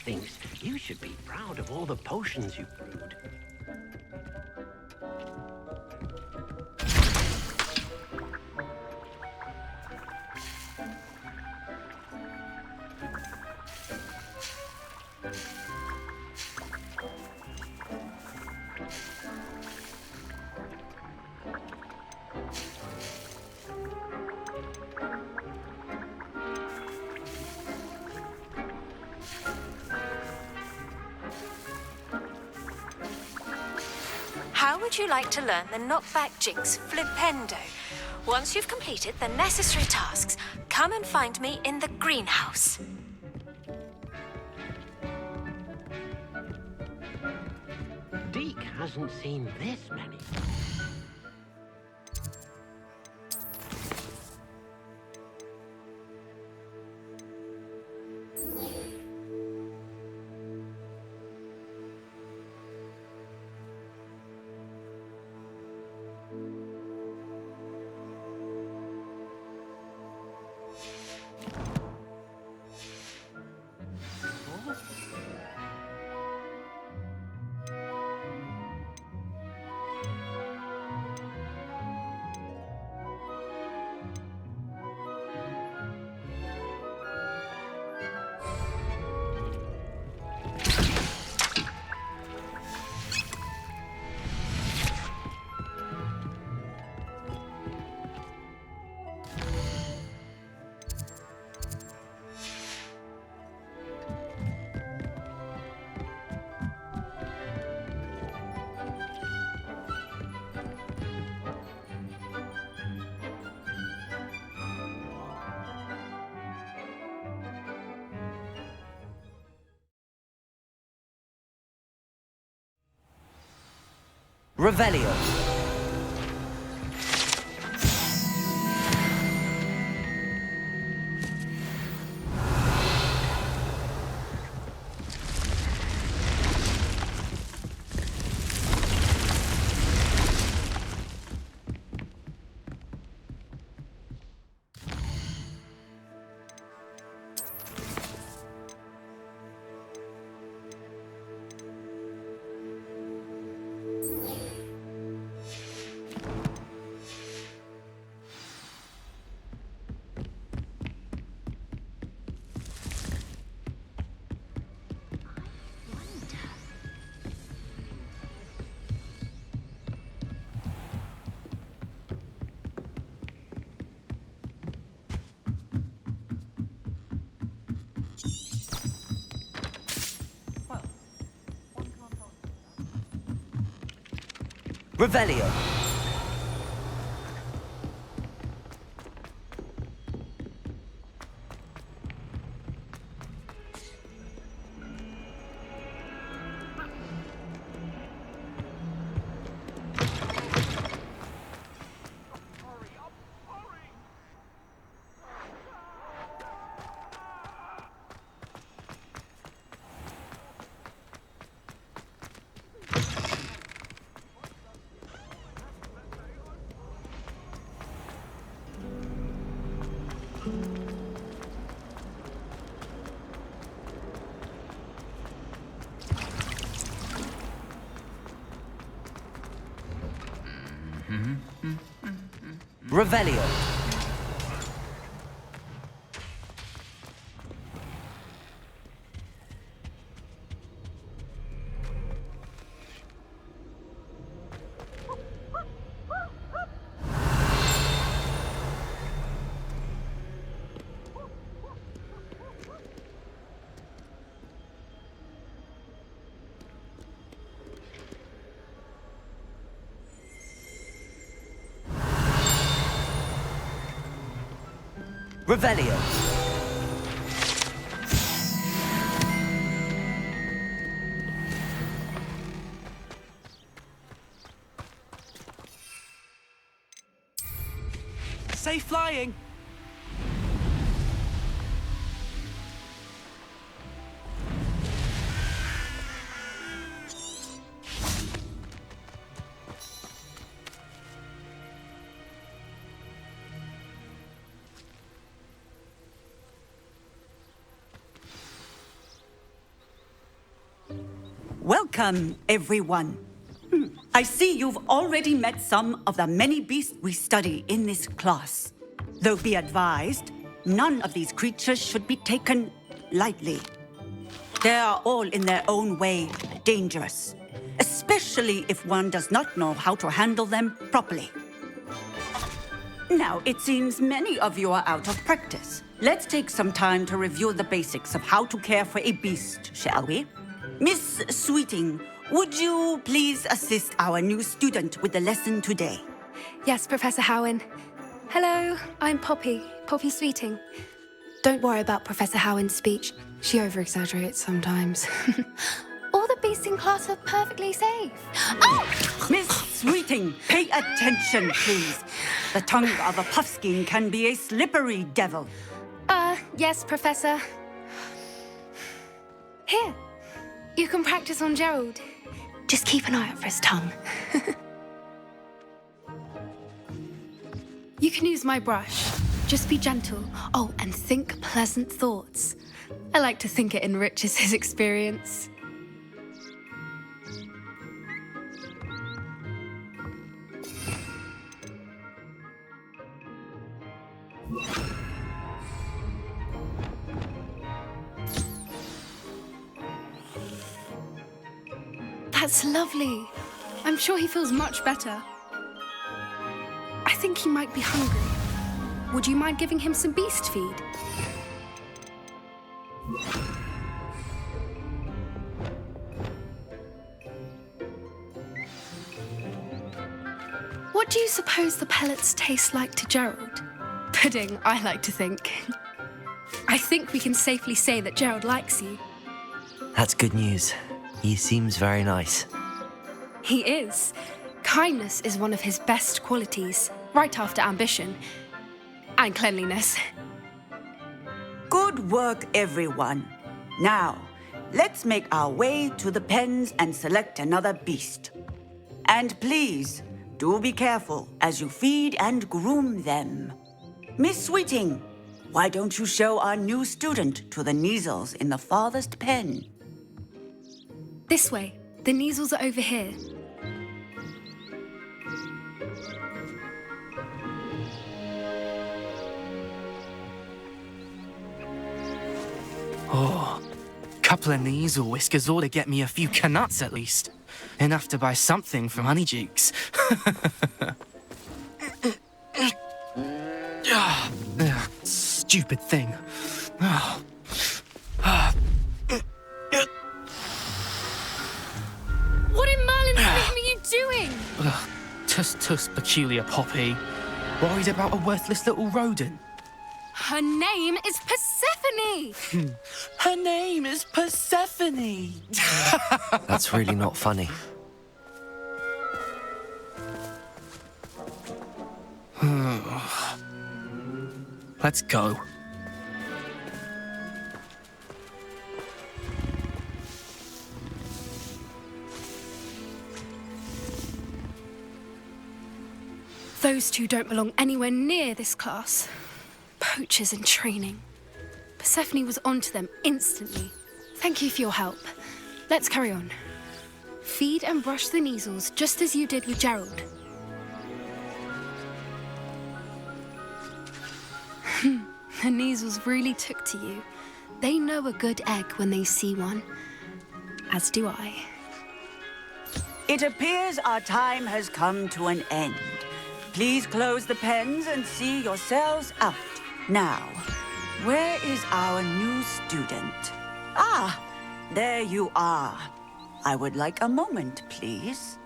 thinks you should be proud of all the potions you've brewed. How would you like to learn the knockback jigs flipendo? Once you've completed the necessary tasks, come and find me in the greenhouse. Deke hasn't seen this many. Revelio. Revelio. Revelio. Revelio. Safe flying. Welcome, everyone. I see you've already met some of the many beasts we study in this class. Though be advised, none of these creatures should be taken lightly. They are all in their own way dangerous, especially if one does not know how to handle them properly. Now, it seems many of you are out of practice. Let's take some time to review the basics of how to care for a beast, shall we? Miss Sweeting, would you please assist our new student with the lesson today? Yes, Professor Howen. Hello, I'm Poppy Sweeting. Don't worry about Professor Howen's speech. She over-exaggerates sometimes. All the beasts in class are perfectly safe. Oh! Miss Sweeting, pay attention, please. The tongue of a puffskein can be a slippery devil. Yes, Professor. Here, you can practice on Gerald. Just keep an eye out for his tongue. You can use my brush. Just be gentle. Oh, and think pleasant thoughts. I like to think it enriches his experience. That's lovely. I'm sure he feels much better. I think he might be hungry. Would you mind giving him some beast feed? What do you suppose the pellets taste like to Gerald? Pudding, I like to think. I think we can safely say that Gerald likes you. That's good news. He seems very nice. He is. Kindness is one of his best qualities, right after ambition. And cleanliness. Good work, everyone. Now, let's make our way to the pens and select another beast. And please, do be careful as you feed and groom them. Miss Sweeting, why don't you show our new student to the Neasels in the farthest pen? This way. The Neasels are over here. Oh, couple of Neasel whiskers ought to get me a few canuts at least. Enough to buy something from Honeydukes. Stupid thing. What in Merlin's name are you doing? Tuss, peculiar Poppy. Worried about a worthless little rodent. Her name is Persephone! Her name is Persephone! That's really not funny. Let's go. Those two don't belong anywhere near this class. Poachers in training. Persephone was onto them instantly. Thank you for your help. Let's carry on. Feed and brush the Neasels just as you did with Gerald. The Neasels really took to you. They know a good egg when they see one. As do I. It appears our time has come to an end. Please close the pens and see yourselves out. Now, where is our new student? Ah, there you are. I would like a moment, please.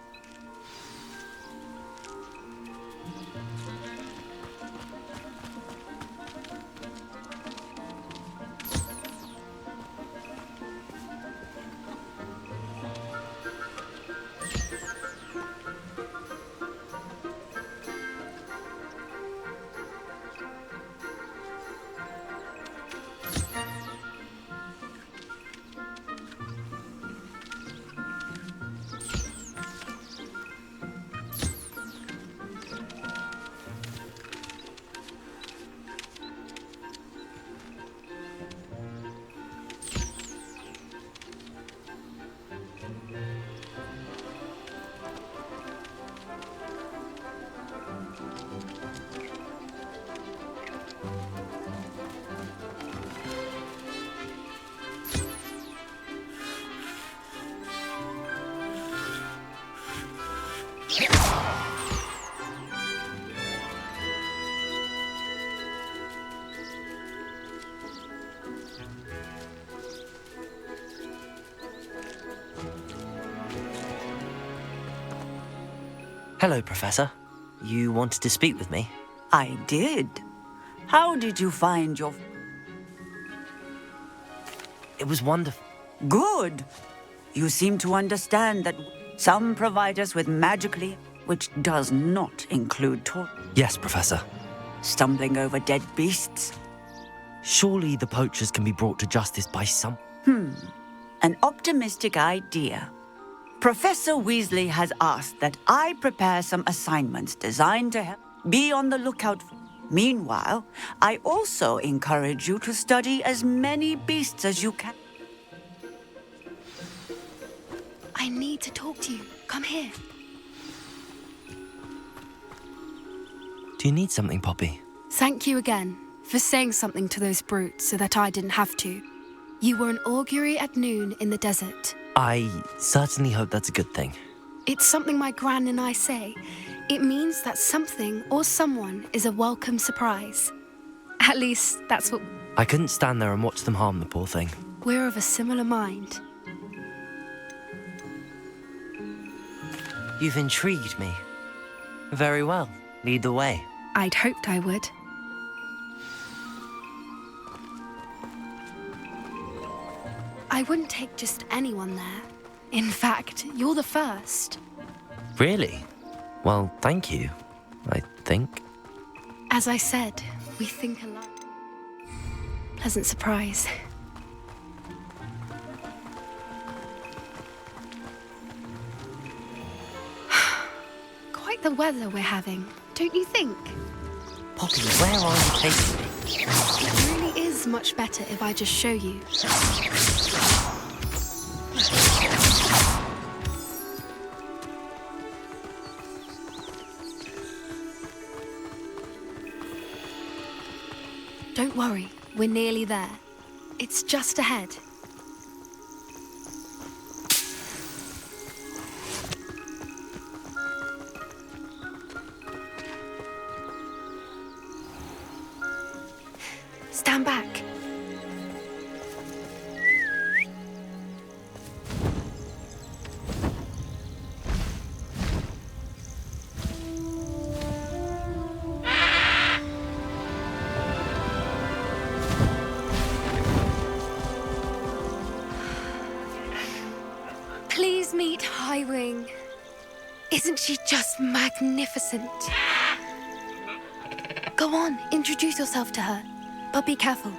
Hello, Professor. You wanted to speak with me? I did. How did you find your... It was wonderful. Good. You seem to understand that some provide us with magically, which does not include Yes, Professor. stumbling over dead beasts. Surely the poachers can be brought to justice by some... An optimistic idea. Professor Weasley has asked that I prepare some assignments designed to help. Be on the lookout. Meanwhile, I also encourage you to study as many beasts as you can. I need to talk to you. Come here. Do you need something, Poppy? Thank you again for saying something to those brutes so that I didn't have to. You were an augury at noon in the desert. I certainly hope that's a good thing. It's something my gran and I say. It means that something or someone is a welcome surprise. At least, that's what... I couldn't stand there and watch them harm the poor thing. We're of a similar mind. You've intrigued me. Very well. Lead the way. I'd hoped I would. I wouldn't take just anyone there. In fact, you're the first. Really? Well, thank you, I think. As I said, we think alike. Pleasant surprise. Quite the weather we're having, don't you think? Poppy, where are you taking me? It really is much better if I just show you. Don't worry, we're nearly there. It's just ahead. Stand back. Please meet Highwing. Isn't she just magnificent? Go on, introduce yourself to her. But be careful.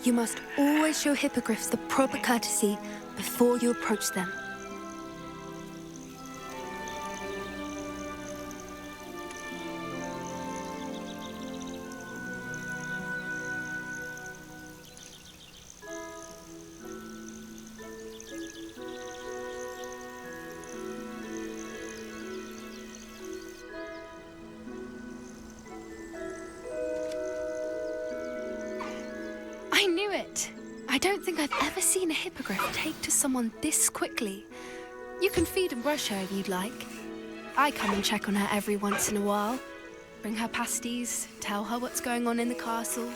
You must always show hippogriffs the proper courtesy before you approach them. I knew it! I don't think I've ever seen a hippogriff take to someone this quickly. You can feed and brush her if you'd like. I come and check on her every once in a while. Bring her pasties, tell her what's going on in the castle.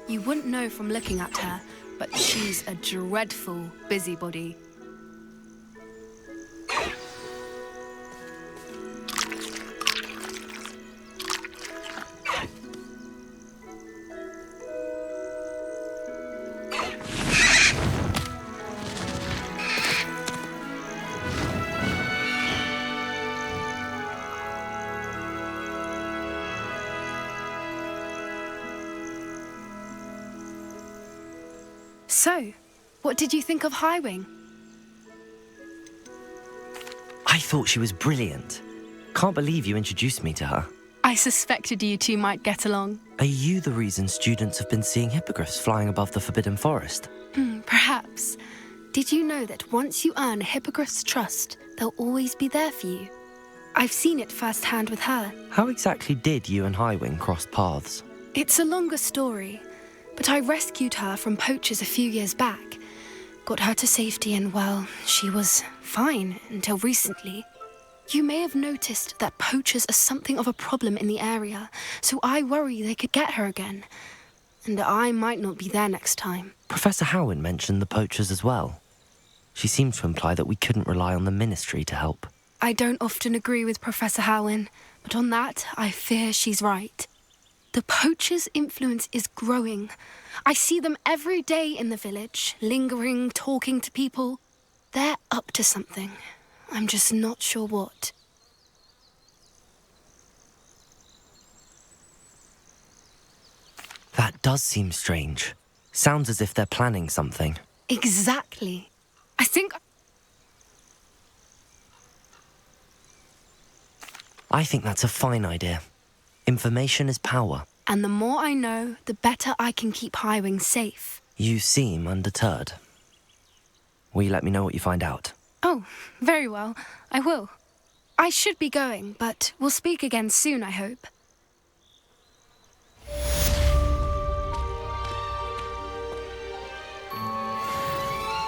You wouldn't know from looking at her, but she's a dreadful busybody. So, what did you think of Highwing? I thought she was brilliant. Can't believe you introduced me to her. I suspected you two might get along. Are you the reason students have been seeing hippogriffs flying above the Forbidden Forest? Perhaps. Did you know that once you earn a hippogriff's trust, they'll always be there for you? I've seen it firsthand with her. How exactly did you and Highwing cross paths? It's a longer story, but I rescued her from poachers a few years back. Got her to safety and, well, she was fine until recently. You may have noticed that poachers are something of a problem in the area, so I worry they could get her again. And I might not be there next time. Professor Howin mentioned the poachers as well. She seemed to imply that we couldn't rely on the Ministry to help. I don't often agree with Professor Howin, but on that, I fear she's right. The poachers' influence is growing. I see them every day in the village, lingering, talking to people. They're up to something. I'm just not sure what. That does seem strange. Sounds as if they're planning something. Exactly. I think that's a fine idea. Information is power. And the more I know, the better I can keep Highwing safe. You seem undeterred. Will you let me know what you find out? Oh, very well. I will. I should be going, but we'll speak again soon, I hope.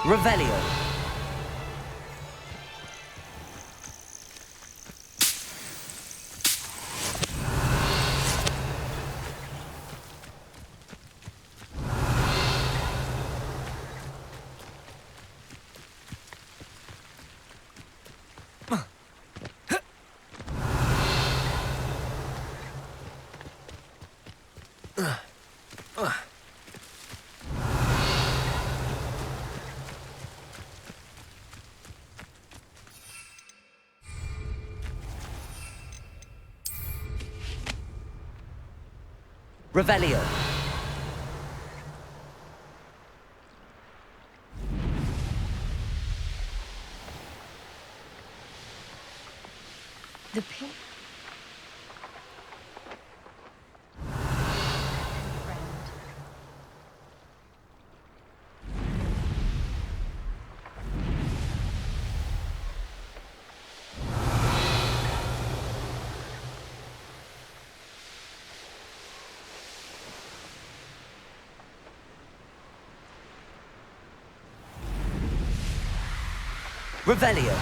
Revelio. Revelio. The pink. Revelio.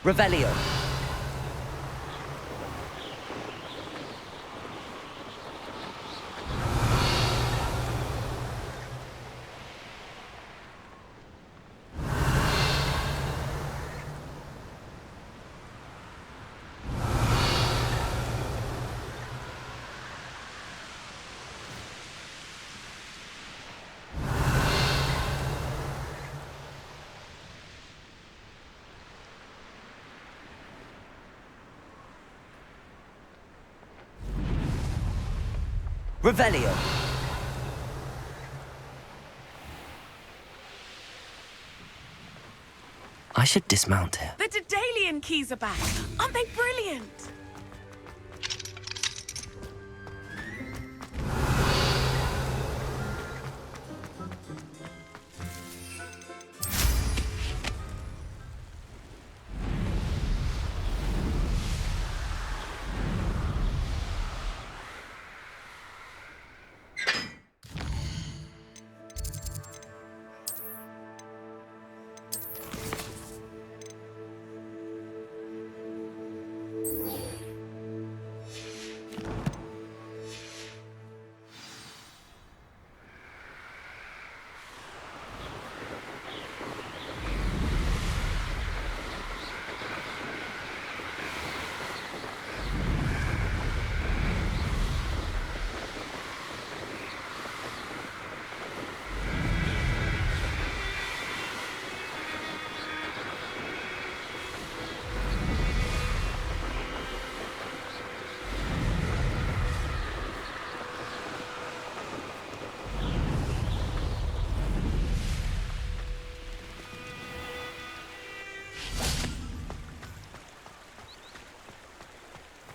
Revelio. Revelio. I should dismount here. The Daedalian keys are back. Aren't they brilliant?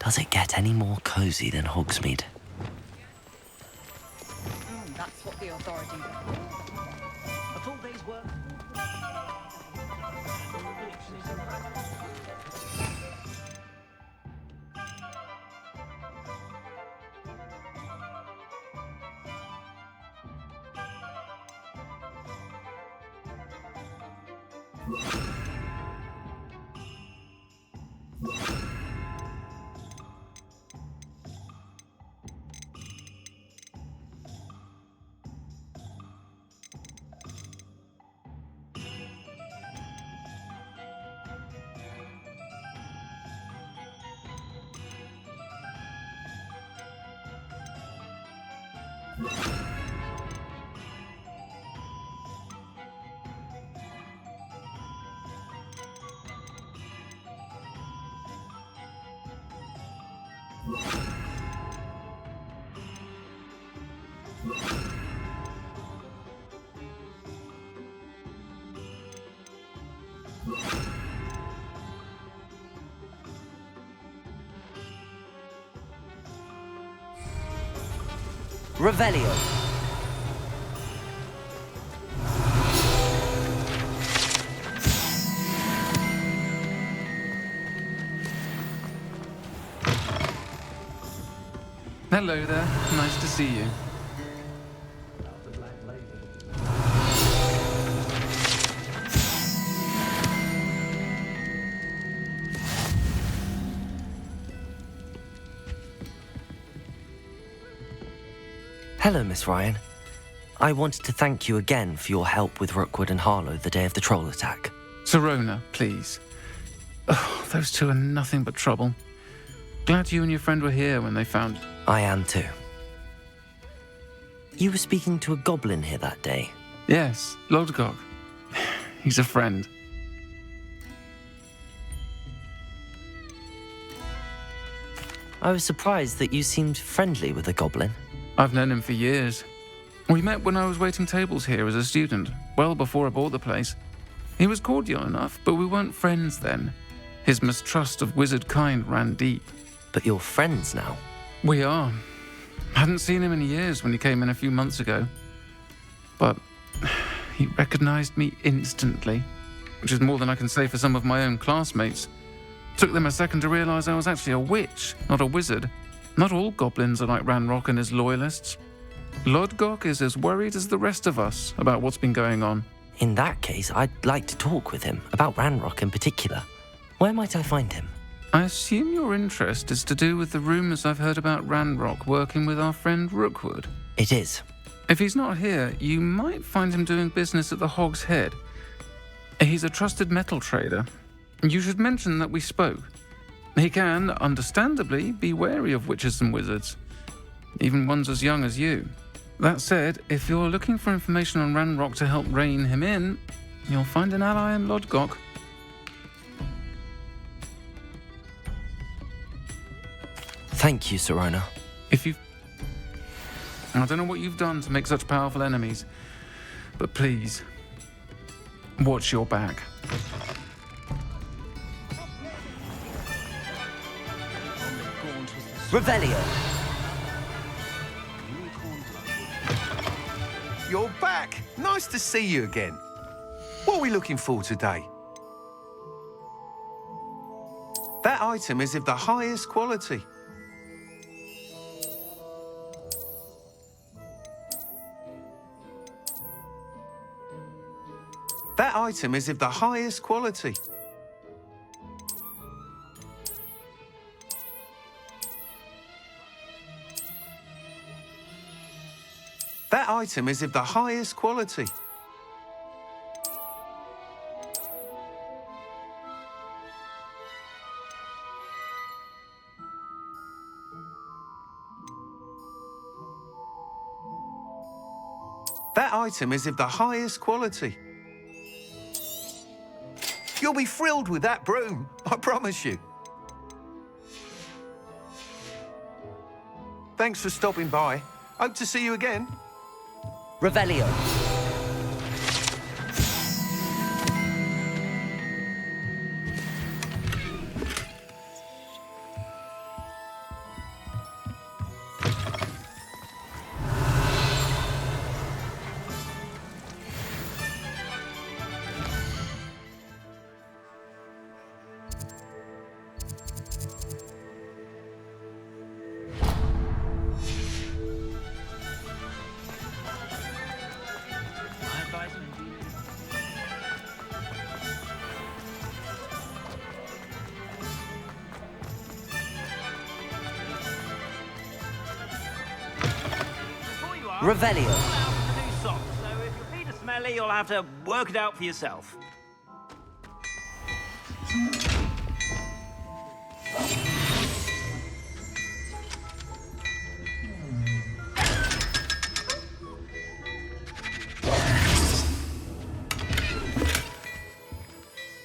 Does it get any more cozy than Hogsmeade? That's what the authorities A full day's work. Revelio. Hello there. Nice to see you. Hello, Miss Ryan. I wanted to thank you again for your help with Rookwood and Harlow the day of the troll attack. Sirona, please. Oh, those two are nothing but trouble. Glad you and your friend were here when they found... I am too. You were speaking to a goblin here that day. Yes, Logitech. He's a friend. I was surprised that you seemed friendly with a goblin. I've known him for years. We met when I was waiting tables here as a student, well before I bought the place. He was cordial enough, but we weren't friends then. His mistrust of wizard kind ran deep. But you're friends now. We are. Hadn't seen him in years when he came in a few months ago. But he recognized me instantly, which is more than I can say for some of my own classmates. Took them a second to realize I was actually a witch, not a wizard. Not all goblins are like Ranrock and his loyalists. Lodgok is as worried as the rest of us about what's been going on. In that case, I'd like to talk with him, about Ranrock in particular. Where might I find him? I assume your interest is to do with the rumors I've heard about Ranrock working with our friend Rookwood. It is. If he's not here, you might find him doing business at the Hog's Head. He's a trusted metal trader. You should mention that we spoke. He can, understandably, be wary of witches and wizards, even ones as young as you. That said, if you're looking for information on Ranrock to help rein him in, you'll find an ally in Lodgok. Thank you, Sirona. I don't know what you've done to make such powerful enemies, but please, watch your back. Revelio. You're back. Nice to see you again. What are we looking for today? That item is of the highest quality. That item is of the highest quality. That item is of the highest quality. That item is of the highest quality. You'll be thrilled with that broom, I promise you. Thanks for stopping by. Hope to see you again. Revelio. Revelio. Out with the new socks, so if your feet are smelly, you'll have to work it out for yourself.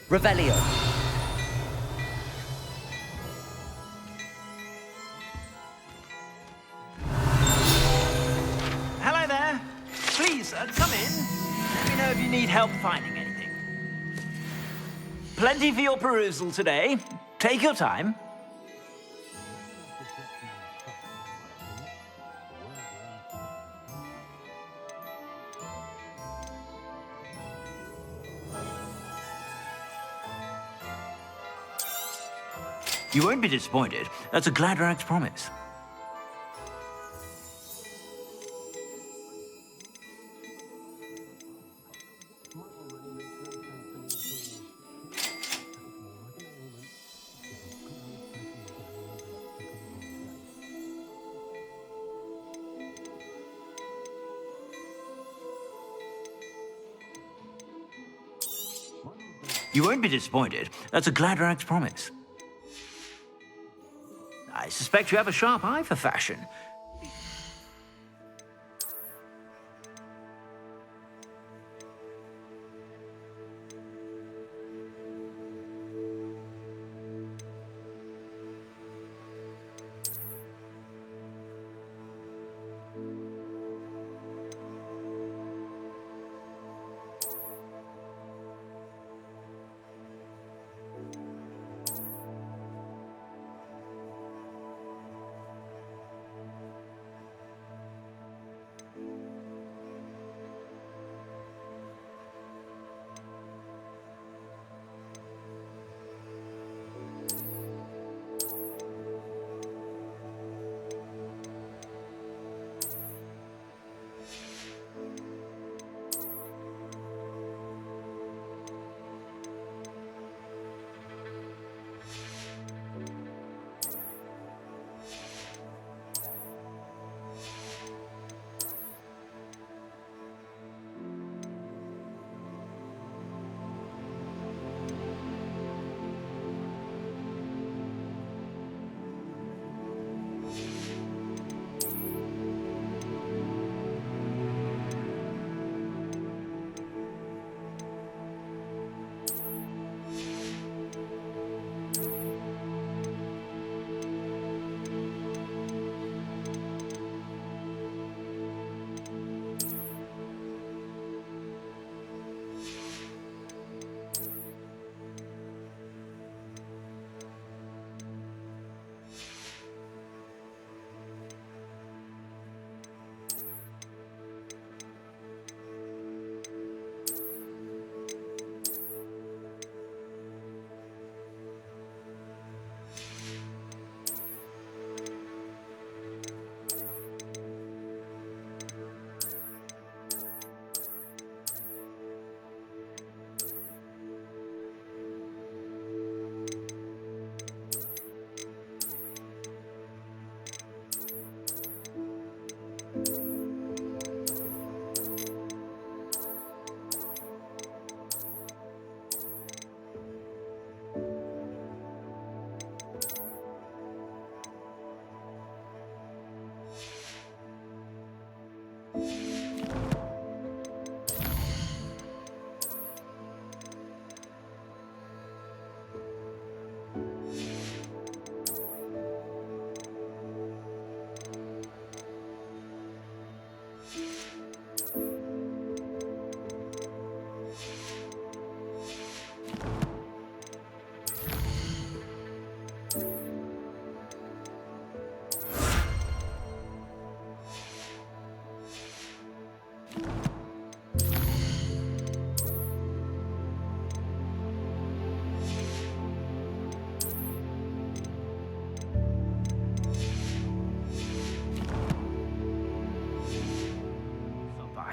Revelio. Hello there. Please, come in. Let me know if you need help finding anything. Plenty for your perusal today. Take your time. You won't be disappointed. That's a Gladrax promise. You won't be disappointed. That's a Gladrax promise. I suspect you have a sharp eye for fashion.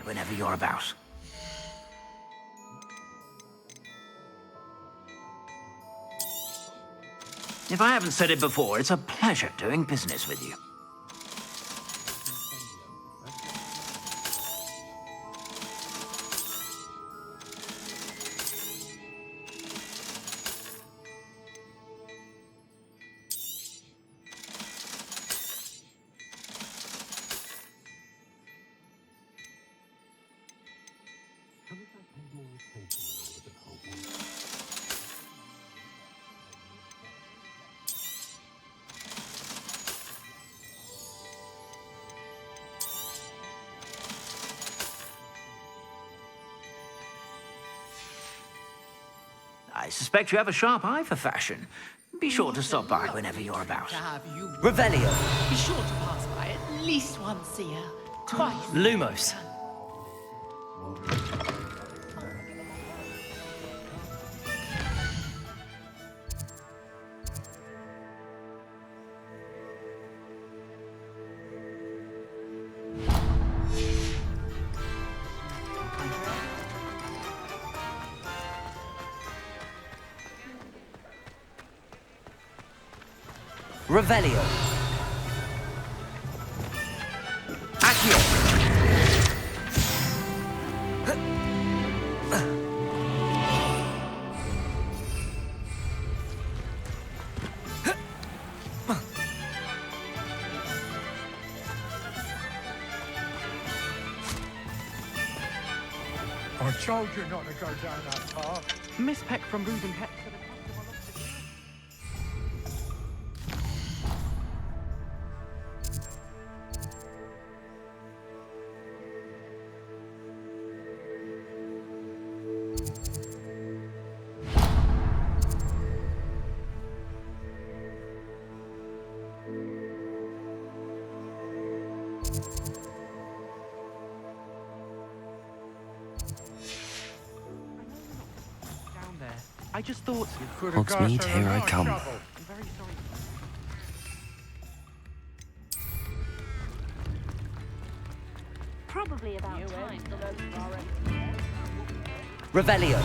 Whenever you're about. If I haven't said it before, it's a pleasure doing business with you. I suspect you have a sharp eye for fashion. Be sure to stop by whenever you're about. Revelio. Be sure to pass by at least once a year. Twice. Lumos. Revelio. Accio. I told you not to go down that path. Miss Peck from Reuben Pet. I just thought... Hogsmeade, here I come. I'm very sorry. Probably about time. Revelio.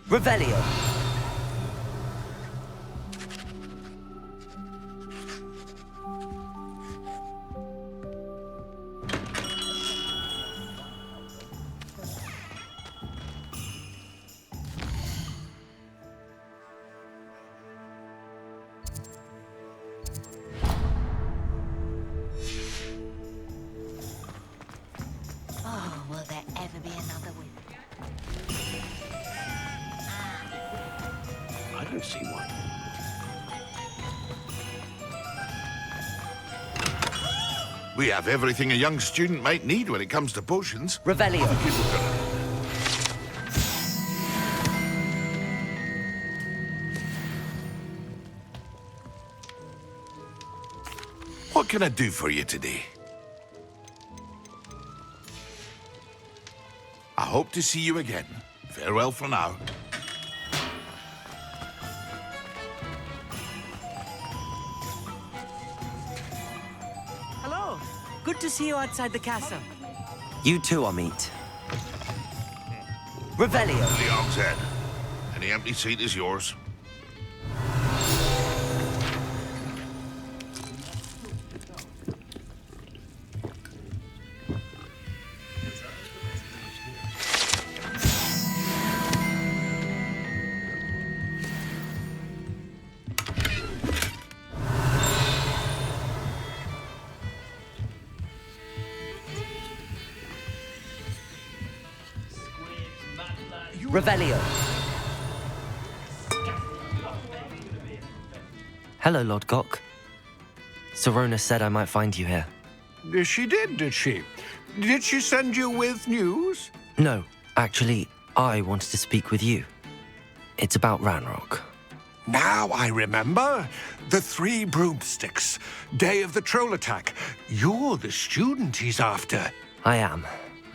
Revelio. Oh, will there ever be another with? I don't see one. We have everything a young student might need when it comes to potions. Revelio. What can I do for you today? I hope to see you again. Farewell for now. Hello. Good to see you outside the castle. You too, Amit. Revelio. The Og's Head. Any empty seat is yours. Revelio. Hello, Lord Gok. Serona said I might find you here. She did she? Did she send you with news? No, actually, I wanted to speak with you. It's about Ranrock. Now I remember. The 3 broomsticks. Day of the troll attack. You're the student he's after. I am,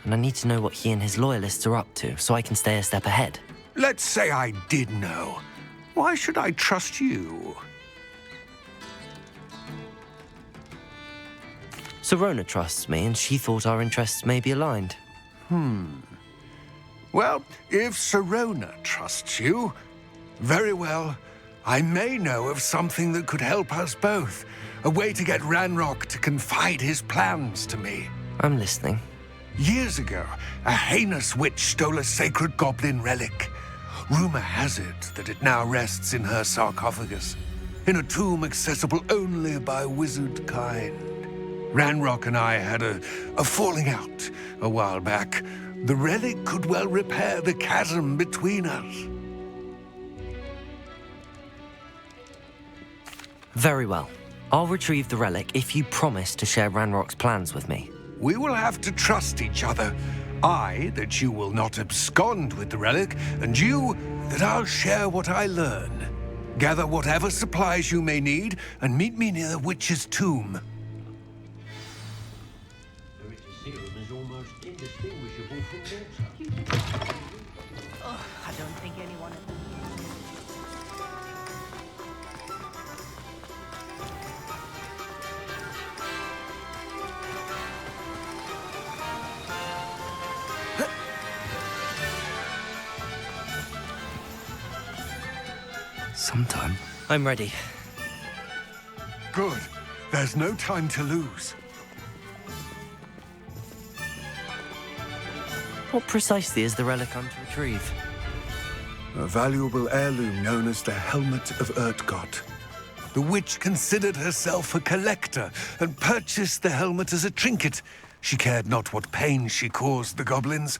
and I need to know what he and his loyalists are up to so I can stay a step ahead. Let's say I did know. Why should I trust you? Serona trusts me, and she thought our interests may be aligned. Well, if Sirona trusts you, very well. I may know of something that could help us both. A way to get Ranrock to confide his plans to me. I'm listening. Years ago, a heinous witch stole a sacred goblin relic. Rumor has it that it now rests in her sarcophagus, in a tomb accessible only by wizard kind. Ranrock and I had a falling out a while back. The relic could well repair the chasm between us. Very well. I'll retrieve the relic if you promise to share Ranrock's plans with me. We will have to trust each other. I, that you will not abscond with the relic, and you, that I'll share what I learn. Gather whatever supplies you may need, and meet me near the witch's tomb. Oh, I don't think anyone... Sometime. I'm ready. Good. There's no time to lose. What precisely is the relic I'm to retrieve? A valuable heirloom known as the Helmet of Urtgott. The witch considered herself a collector and purchased the helmet as a trinket. She cared not what pain she caused the goblins.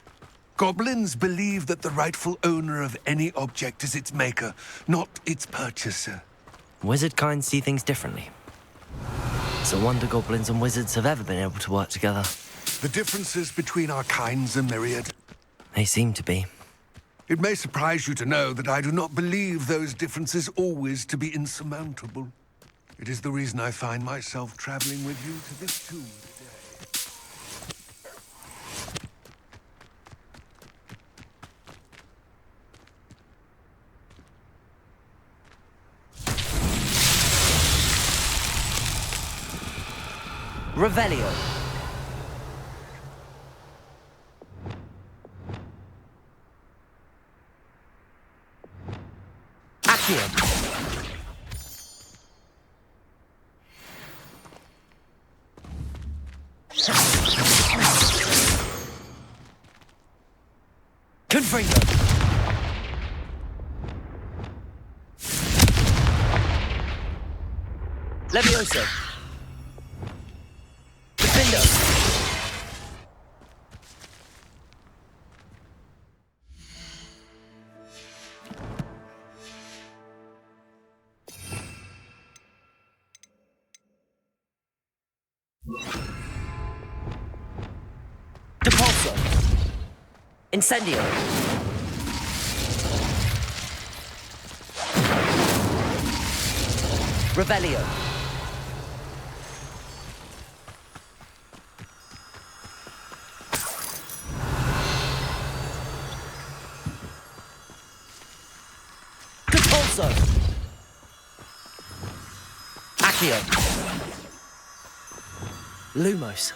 Goblins believe that the rightful owner of any object is its maker, not its purchaser. Wizard kind see things differently. It's a wonder goblins and wizards have ever been able to work together. The differences between our kinds are myriad. They seem to be. It may surprise you to know that I do not believe those differences always to be insurmountable. It is the reason I find myself traveling with you to this tomb today. Revelio. Accio. Confringo. Levioso. Defendo. Depulso. Incendio. Revelio. Depulso. Accio. Lumos.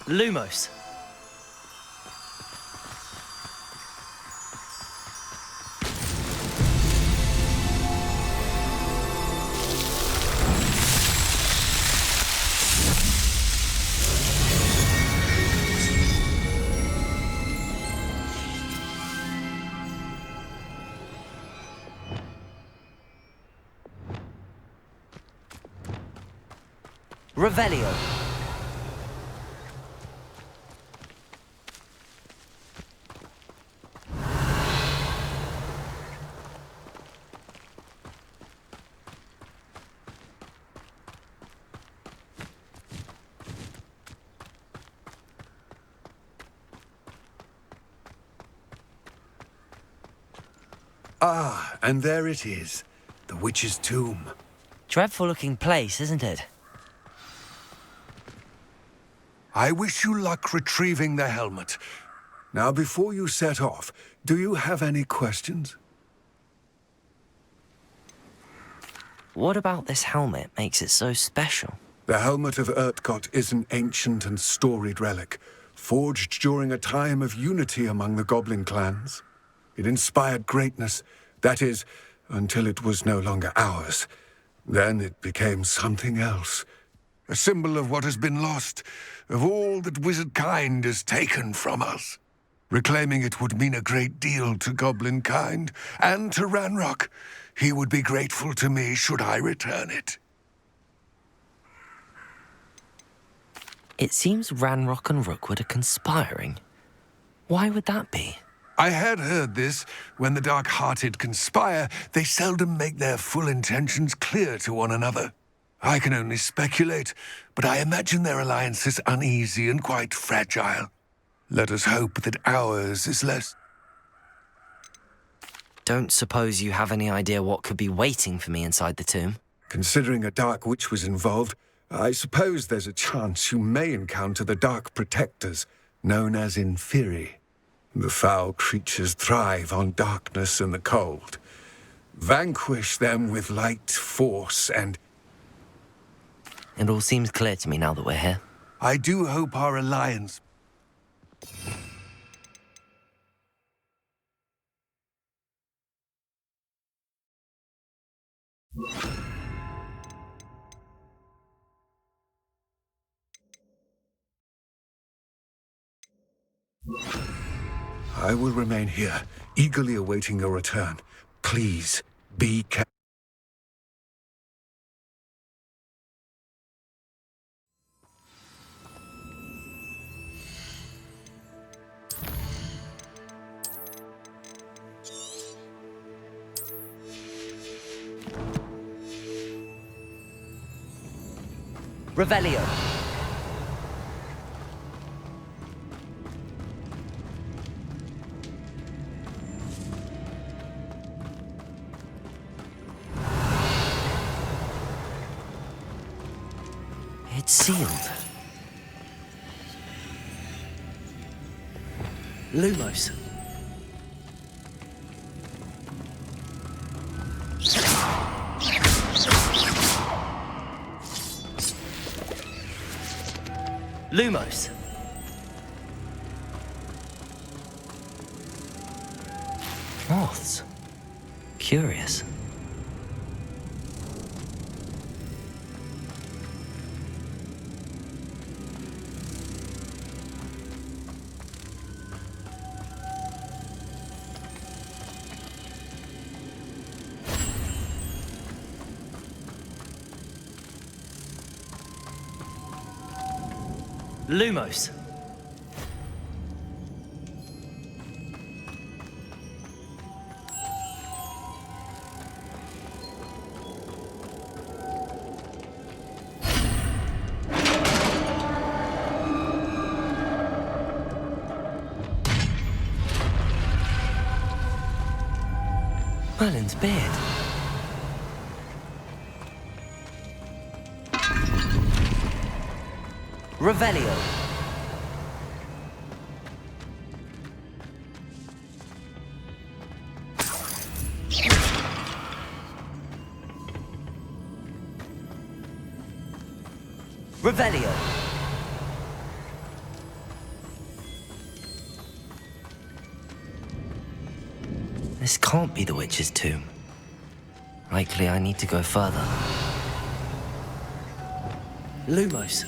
Lumos. Revelio. Ah, and there it is. the witch's tomb. Dreadful looking place, isn't it? I wish you luck retrieving the helmet. Now, before you set off, do you have any questions? What about this helmet makes it so special? The helmet of Urtkot is an ancient and storied relic, forged during a time of unity among the goblin clans. It inspired greatness, that is, until it was no longer ours. Then it became something else. A symbol of what has been lost, of all that wizard kind has taken from us. Reclaiming it would mean a great deal to goblin kind, and to Ranrock. He would be grateful to me should I return it. It seems Ranrock and Rookwood are conspiring. Why would that be? I had heard this. When the dark-hearted conspire, they seldom make their full intentions clear to one another. I can only speculate, but I imagine their alliance is uneasy and quite fragile. Let us hope that ours is less. Don't suppose you have any idea what could be waiting for me inside the tomb? Considering a dark witch was involved, I suppose there's a chance you may encounter the Dark Protectors, known as Inferi. The foul creatures thrive on darkness and the cold. Vanquish them with light, force, and... It all seems clear to me now that we're here. I do hope our alliance... I will remain here, eagerly awaiting your return. Please, be careful. Revelio. It's sealed. Lumos. Lumos. Moths. Curious. Lumos. Merlin's beard. Revelio. Revelio. This can't be the witch's tomb. Likely I need to go further. Lumos.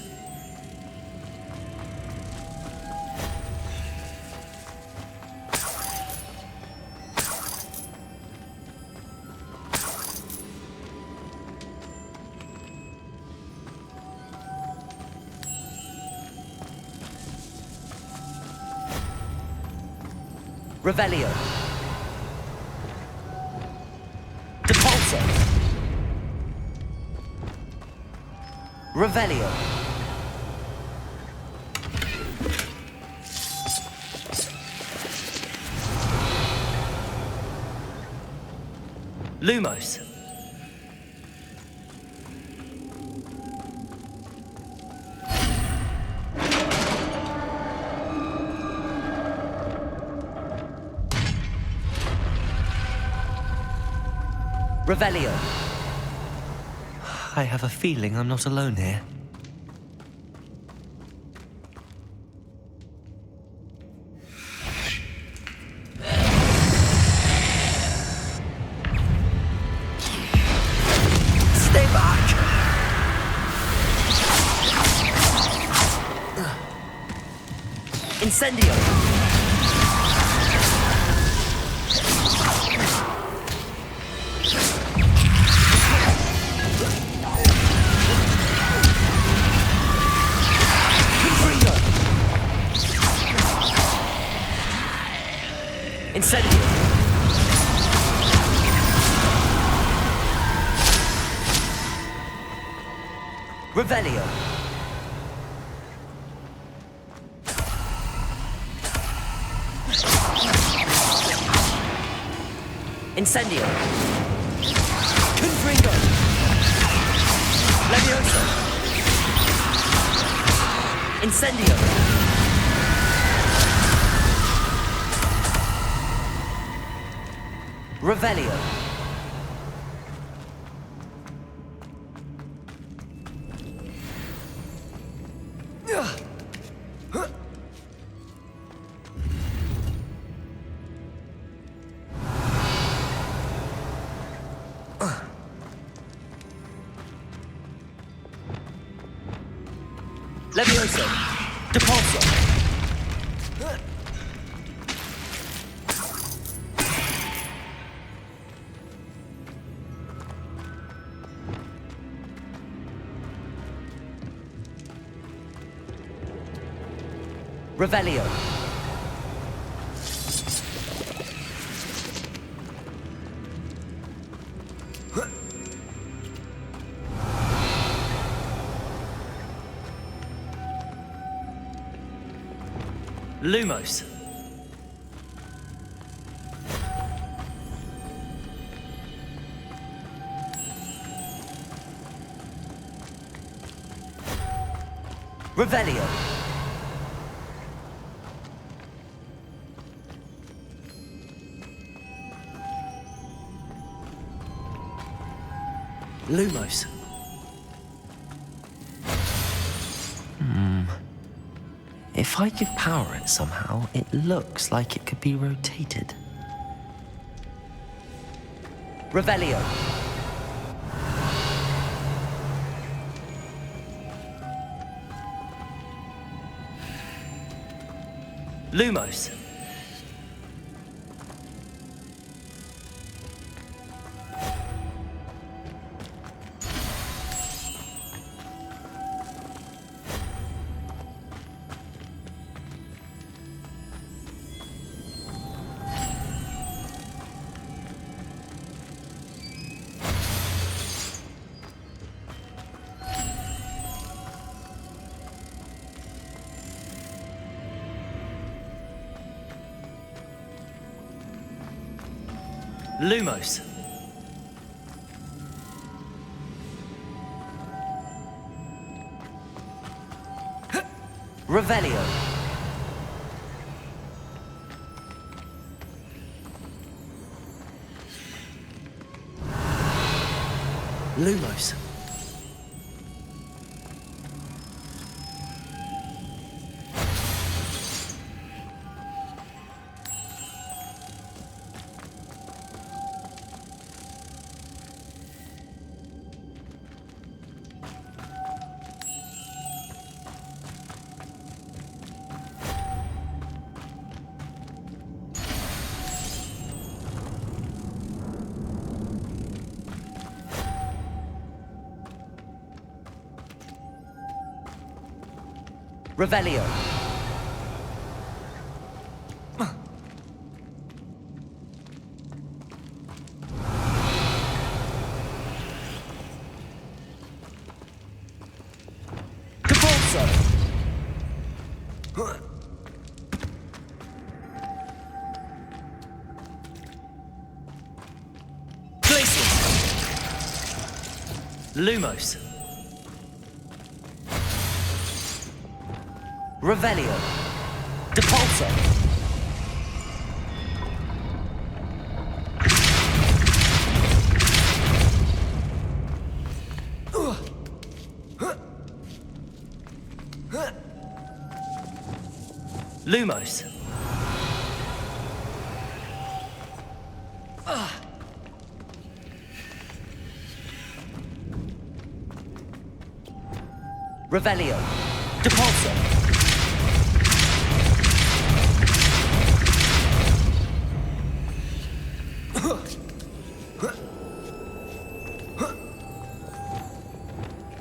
Revelio. Depulso. Revelio. Lumos. Revelio. I have a feeling I'm not alone here. Stay back! Incendio! Incendio! Revelio! Incendio! Confringo! Levioso! Incendio! Revelio. Levioso. Depulso. Revelio. Lumos. Revelio. Lumos. If I could power it somehow, it looks like it could be rotated. Revelio. Lumos. Lumos. Revelio. Lumos. Revelio. Depulso. Places. Lumos. Revelio. Depulso. Lumos. Revelio. Depulso.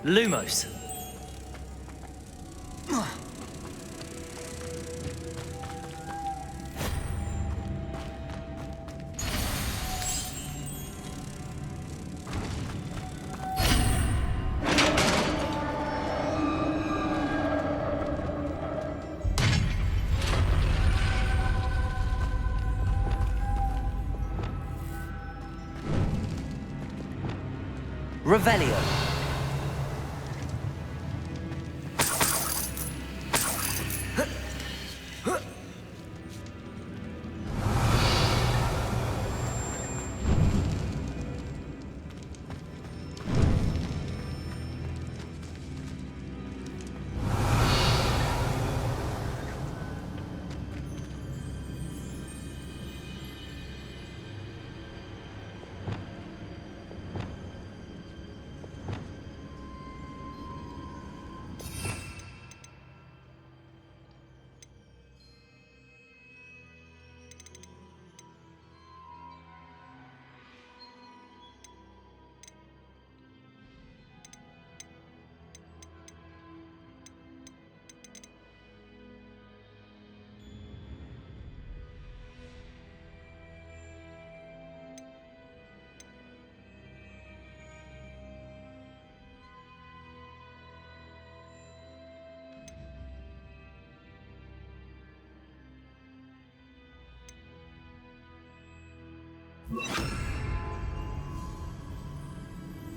Lumos. Revelio.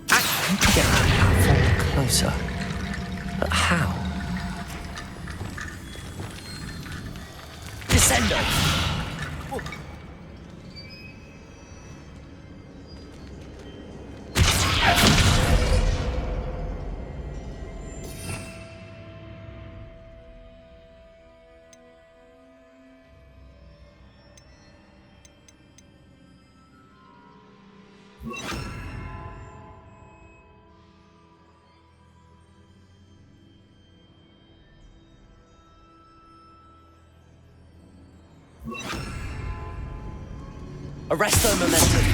I need to get that platform closer. But how? Descendo! Arresto momentum.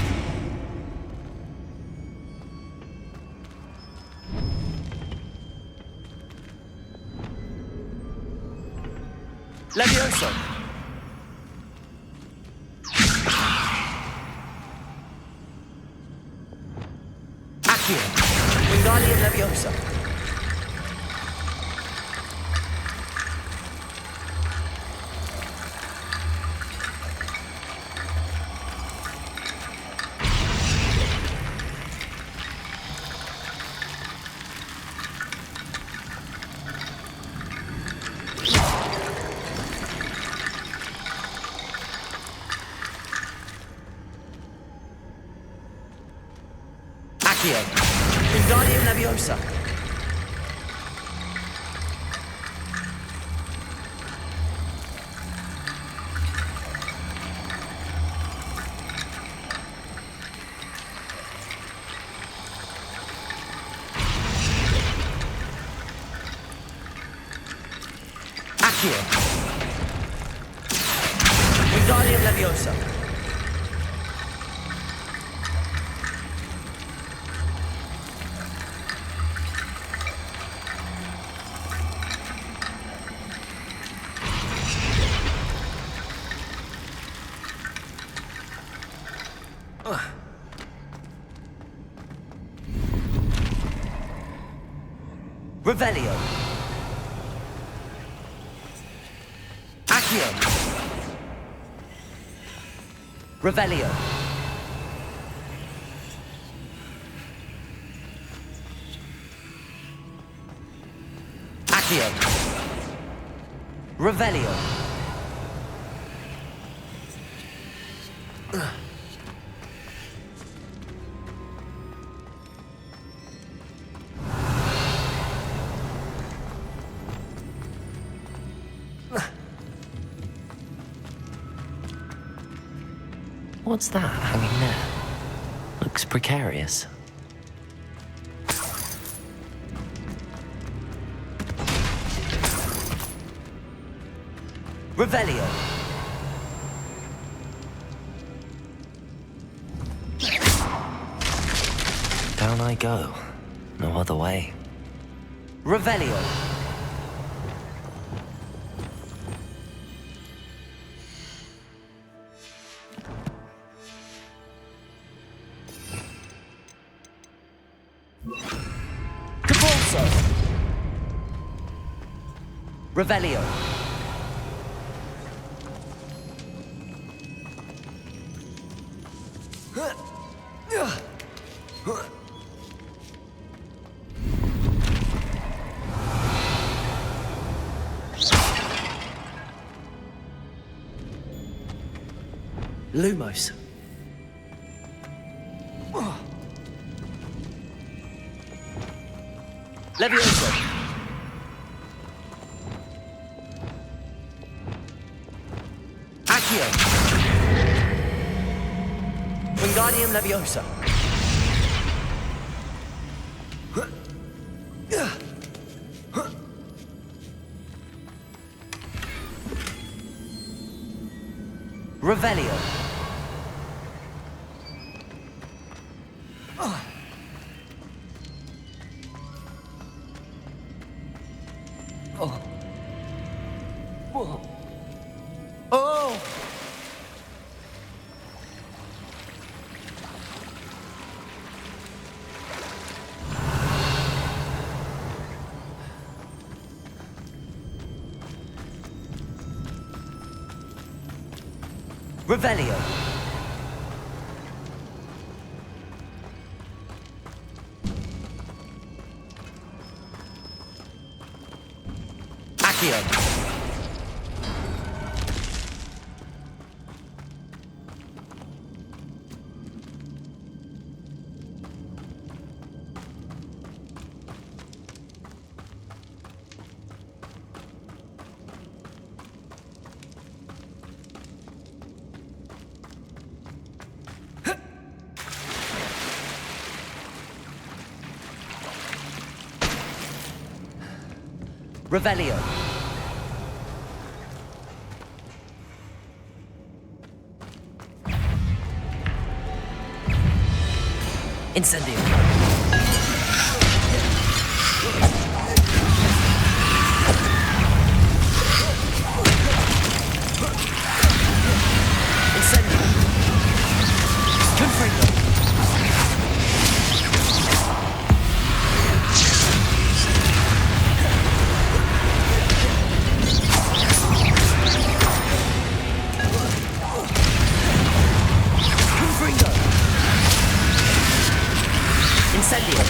Levioso. Accio. Wingardium Leviosa. Wingardium Leviosa. Accio. Wingardium Leviosa. Revelio. Accio. Revelio. Accio. Revelio. What's that hanging there? Looks precarious. Revelio. Down I go. No other way. Revelio. Capolso. Revelio. Lumos. Levioso. Accio. Wingardium Leviosa. Revelio. Oh! Revelio. Accio. Revelio. Incendio. Incendio. Confringo. Incendio.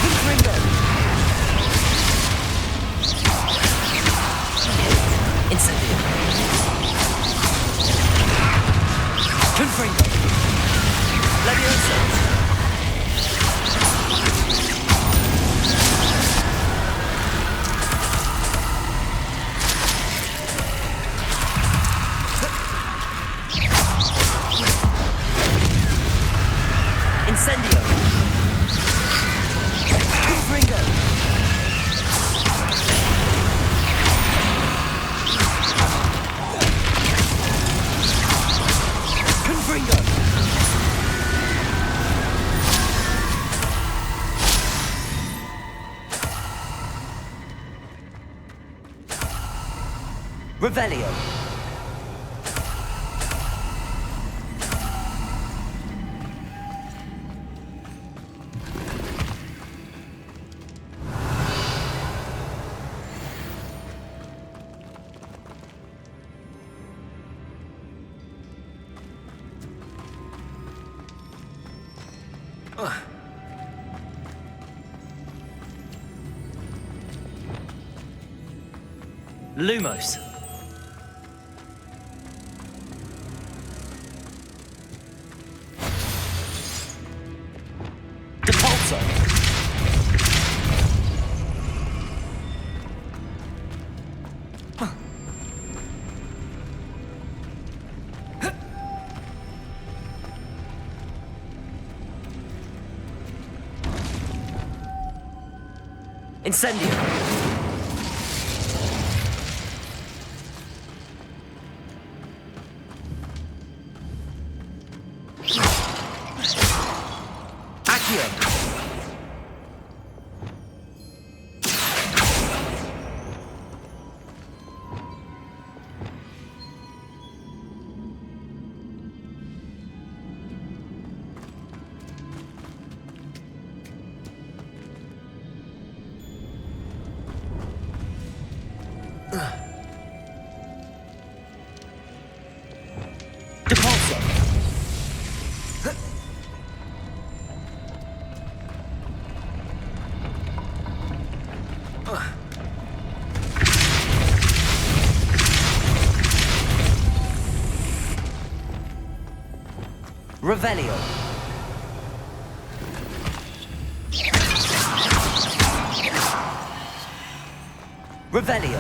Confringo. Incendio. Confringo. Levioso. Incendio. Confringo. Confringo. Revelio. Lumos. Depulso. Incendio. Accio. Revelio. Revelio.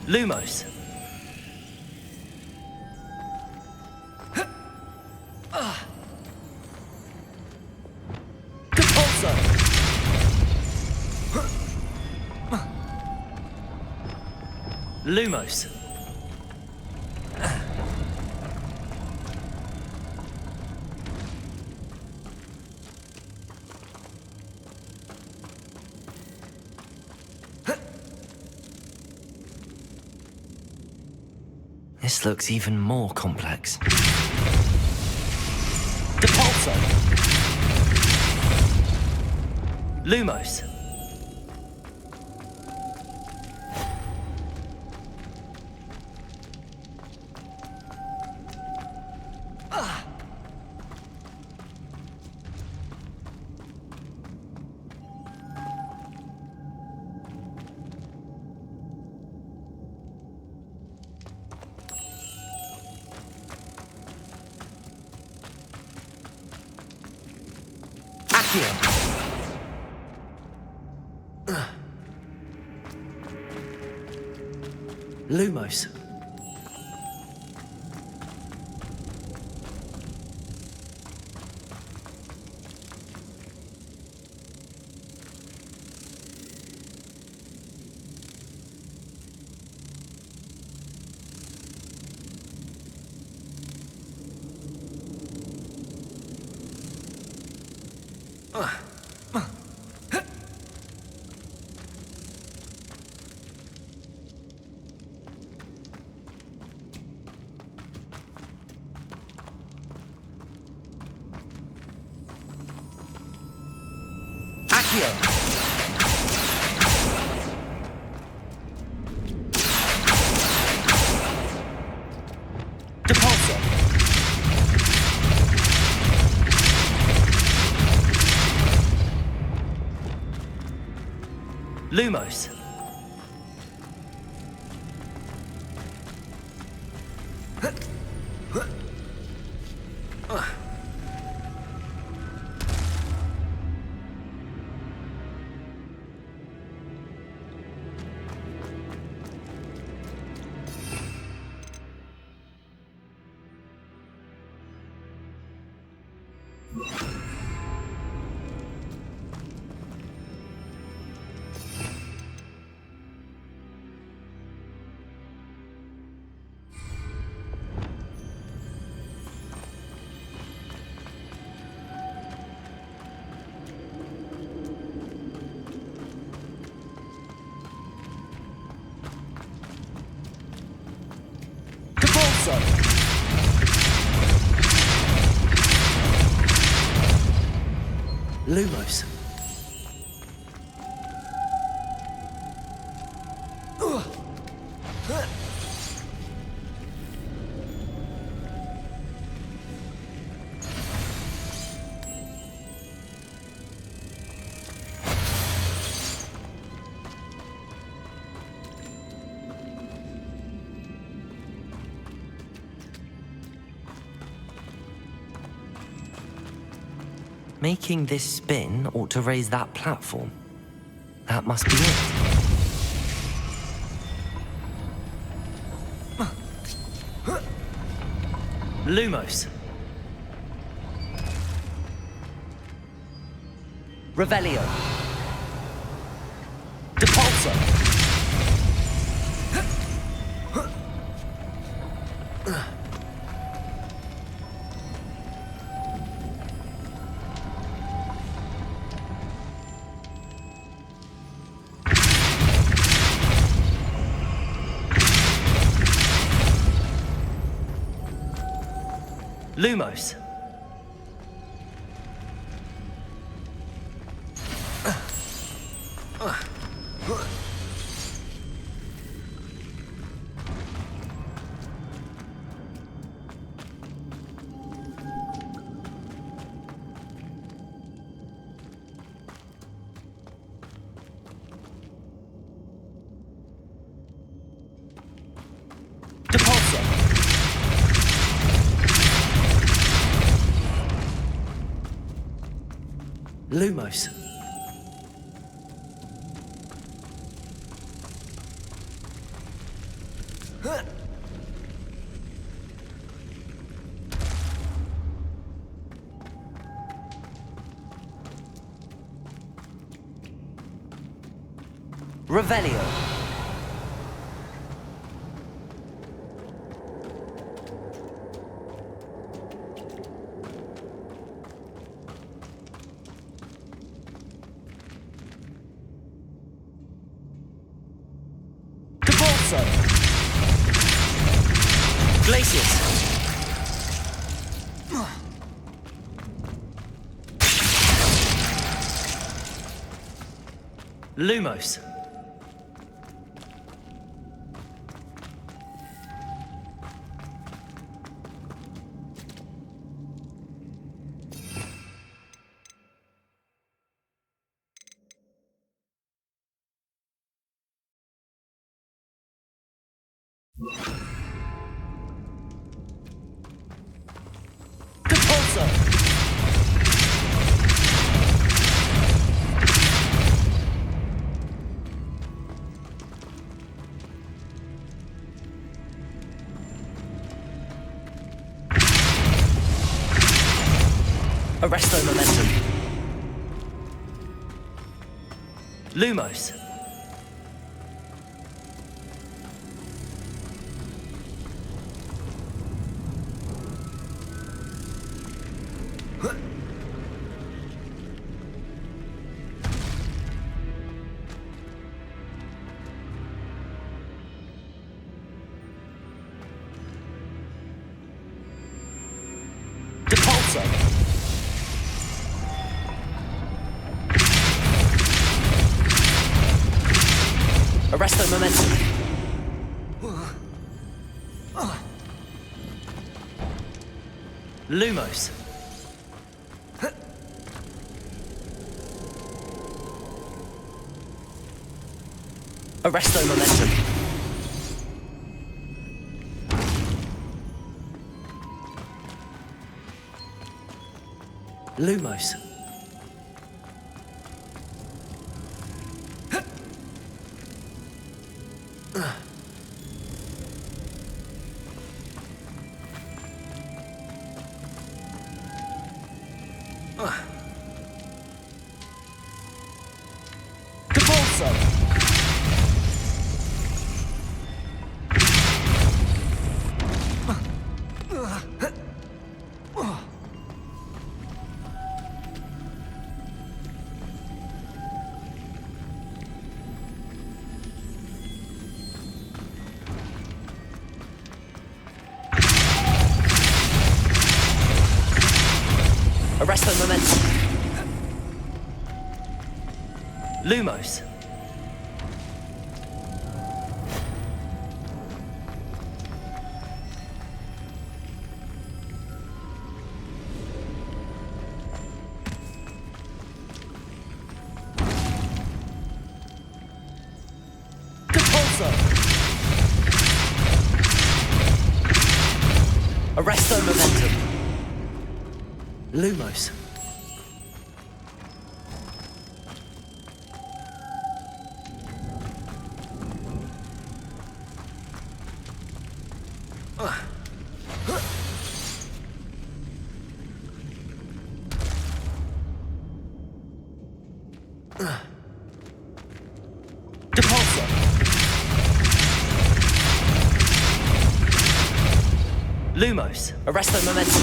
Lumos. Compulso. Lumos. This looks even more complex. Depulso. Lumos. Lumos. Depulso. Lumos. Lumos. Making this spin ought to raise that platform. That must be it. Lumos. Revelio. Depulso. Lumos. Lumos. Revelio. Glacius. Lumos. Arresto momentum. Lumos. Arresto momentum. Lumos. Arresto momentum. Lumos. Arresto momentum. Lumos. Arresto momentum. Lumos. Depulsor. Lumos. Arresto momentum.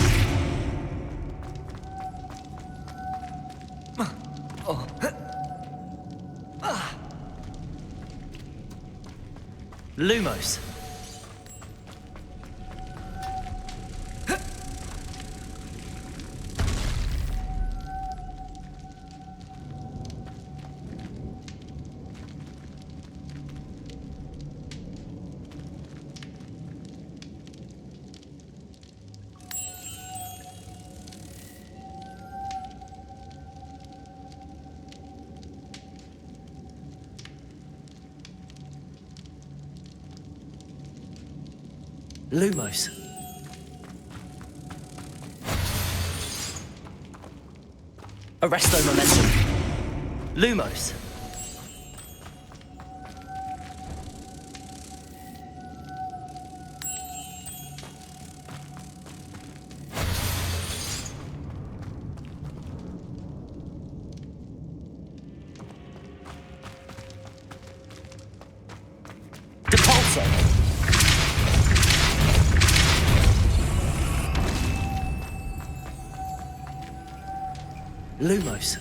Lumos. Lumos. Arresto momentum. Lumos. Depulsor. Lumos.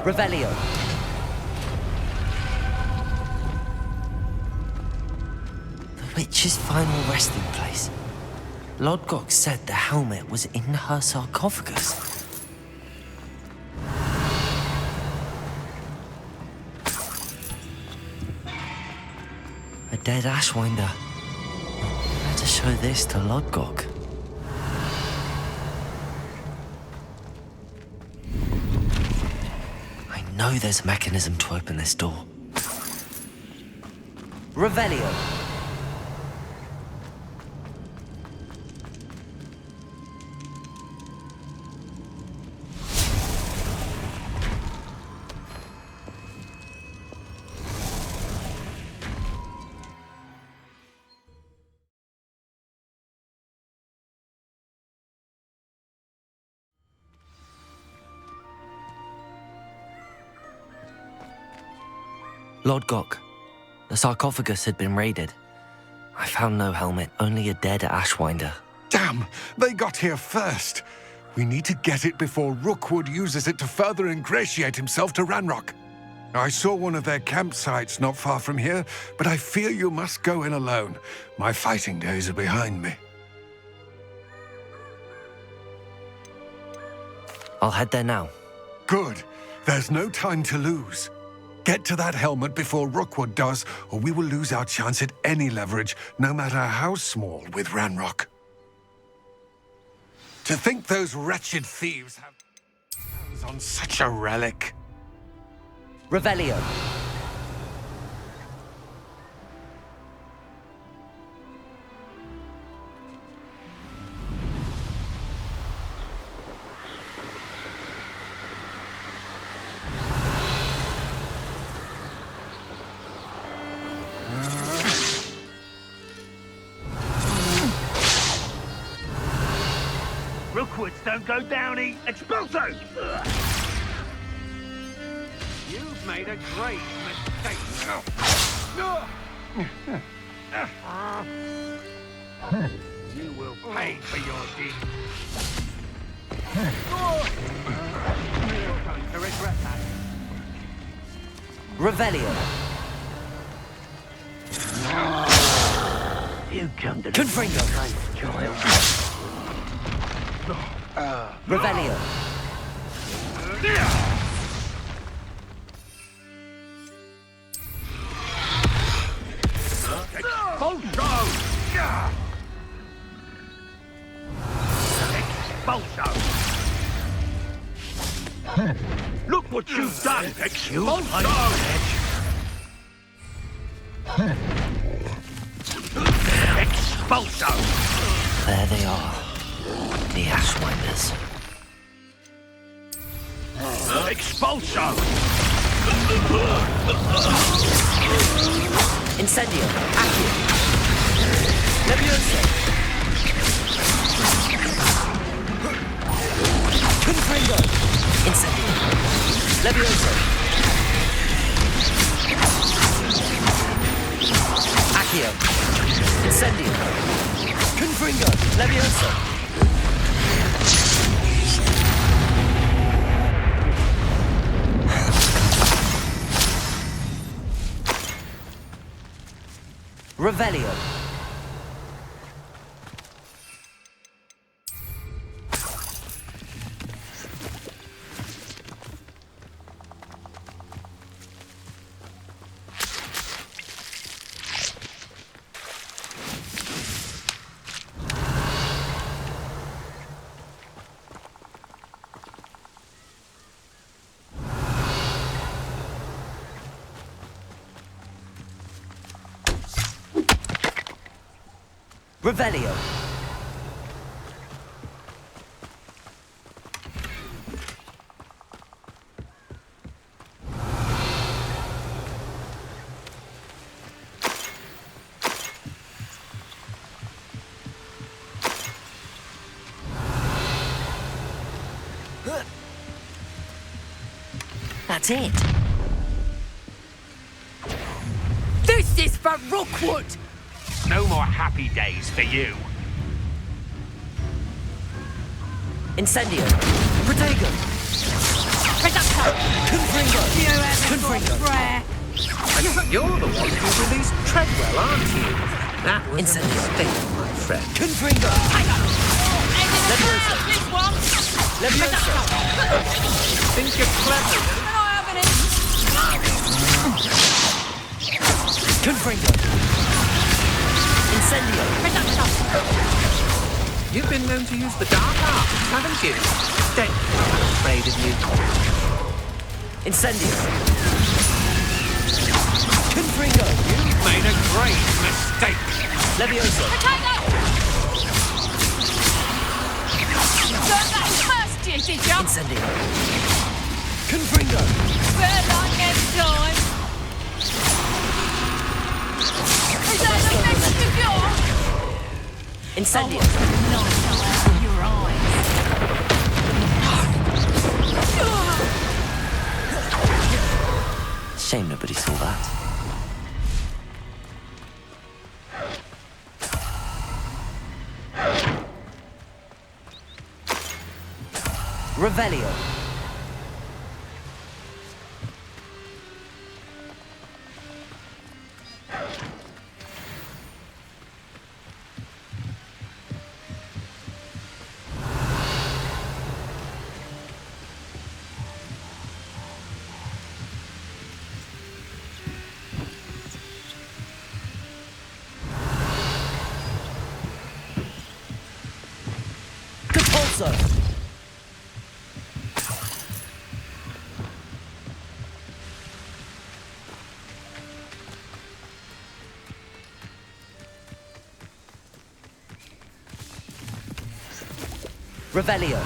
Revelio. The witch's final resting place. Logitech said the helmet was in her sarcophagus. A dead Ashwinder. Better show this to Logitech. I know there's a mechanism to open this door. Revelio. Logitech, the sarcophagus had been raided. I found no helmet, only a dead Ashwinder. Damn! They got here first. We need to get it before Rookwood uses it to further ingratiate himself to Ranrock. I saw one of their campsites not far from here, but I fear you must go in alone. My fighting days are behind me. I'll head there now. Good. There's no time to lose. Get to that helmet before Rookwood does, or we will lose our chance at any leverage, no matter how small, with Ranrock. To think those wretched thieves have hands on such a relic. Revelio. Rookwoods don't go downy. Expulso! You've made a great mistake. You will pay for your deeds. You're going to regret that. Revelio. You come to Confringo. child. Revelio. Expulso! Look what you've done! Expulso! Expulso! There they are, the Ashwinders. expulso! Incendio. Accio. Levioso. Confringo. Incendio. Levioso. Accio. Incendio. Confringo. Levioso. Revelio. Revelio. That's it. This is for Rookwood! No more happy days for you. Incendio. Protego. Reducto! Confringo. Confringo. You're the one who released Treadwell, aren't you? That was a mistake, my friend. Confringo. Levioso. This one! Levioso. Think you're clever? Can I have an Confringo. Incendio. Reducto! You've been known to use the dark arts, haven't you? Don't I'm afraid of you. Incendio. Confringo. You've made a great mistake. Levioso. Potato! Learn that in first year, did you? Incendio. Confringo. Better like next time. Is that the best of yours? Incendio. Nice to have your eyes. Shame nobody saw that. Revelio. Compulso. Revelio.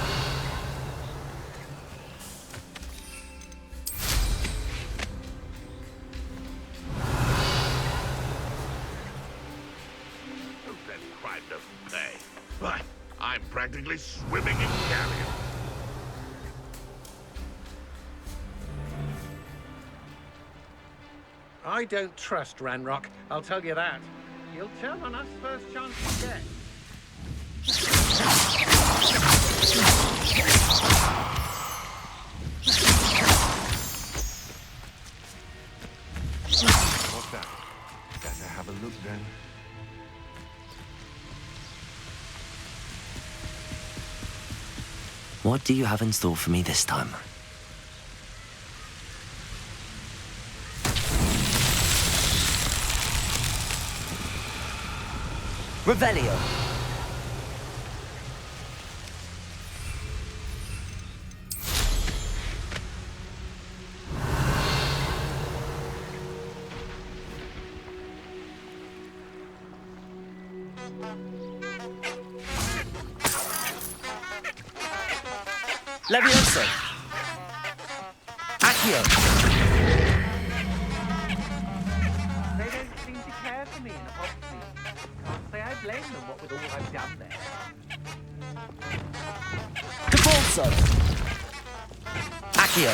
That crime doesn't pay. But I'm practically swimming in carrion. I don't trust Ranrock, I'll tell you that. He'll turn on us first chance he gets. What's that? Better have a look then. What do you have in store for me this time? Revelio. Levioso. Accio. They don't seem to care for me in a Hogsmeade. Can't say I blame them, what with all I've done there. Capolso. Accio.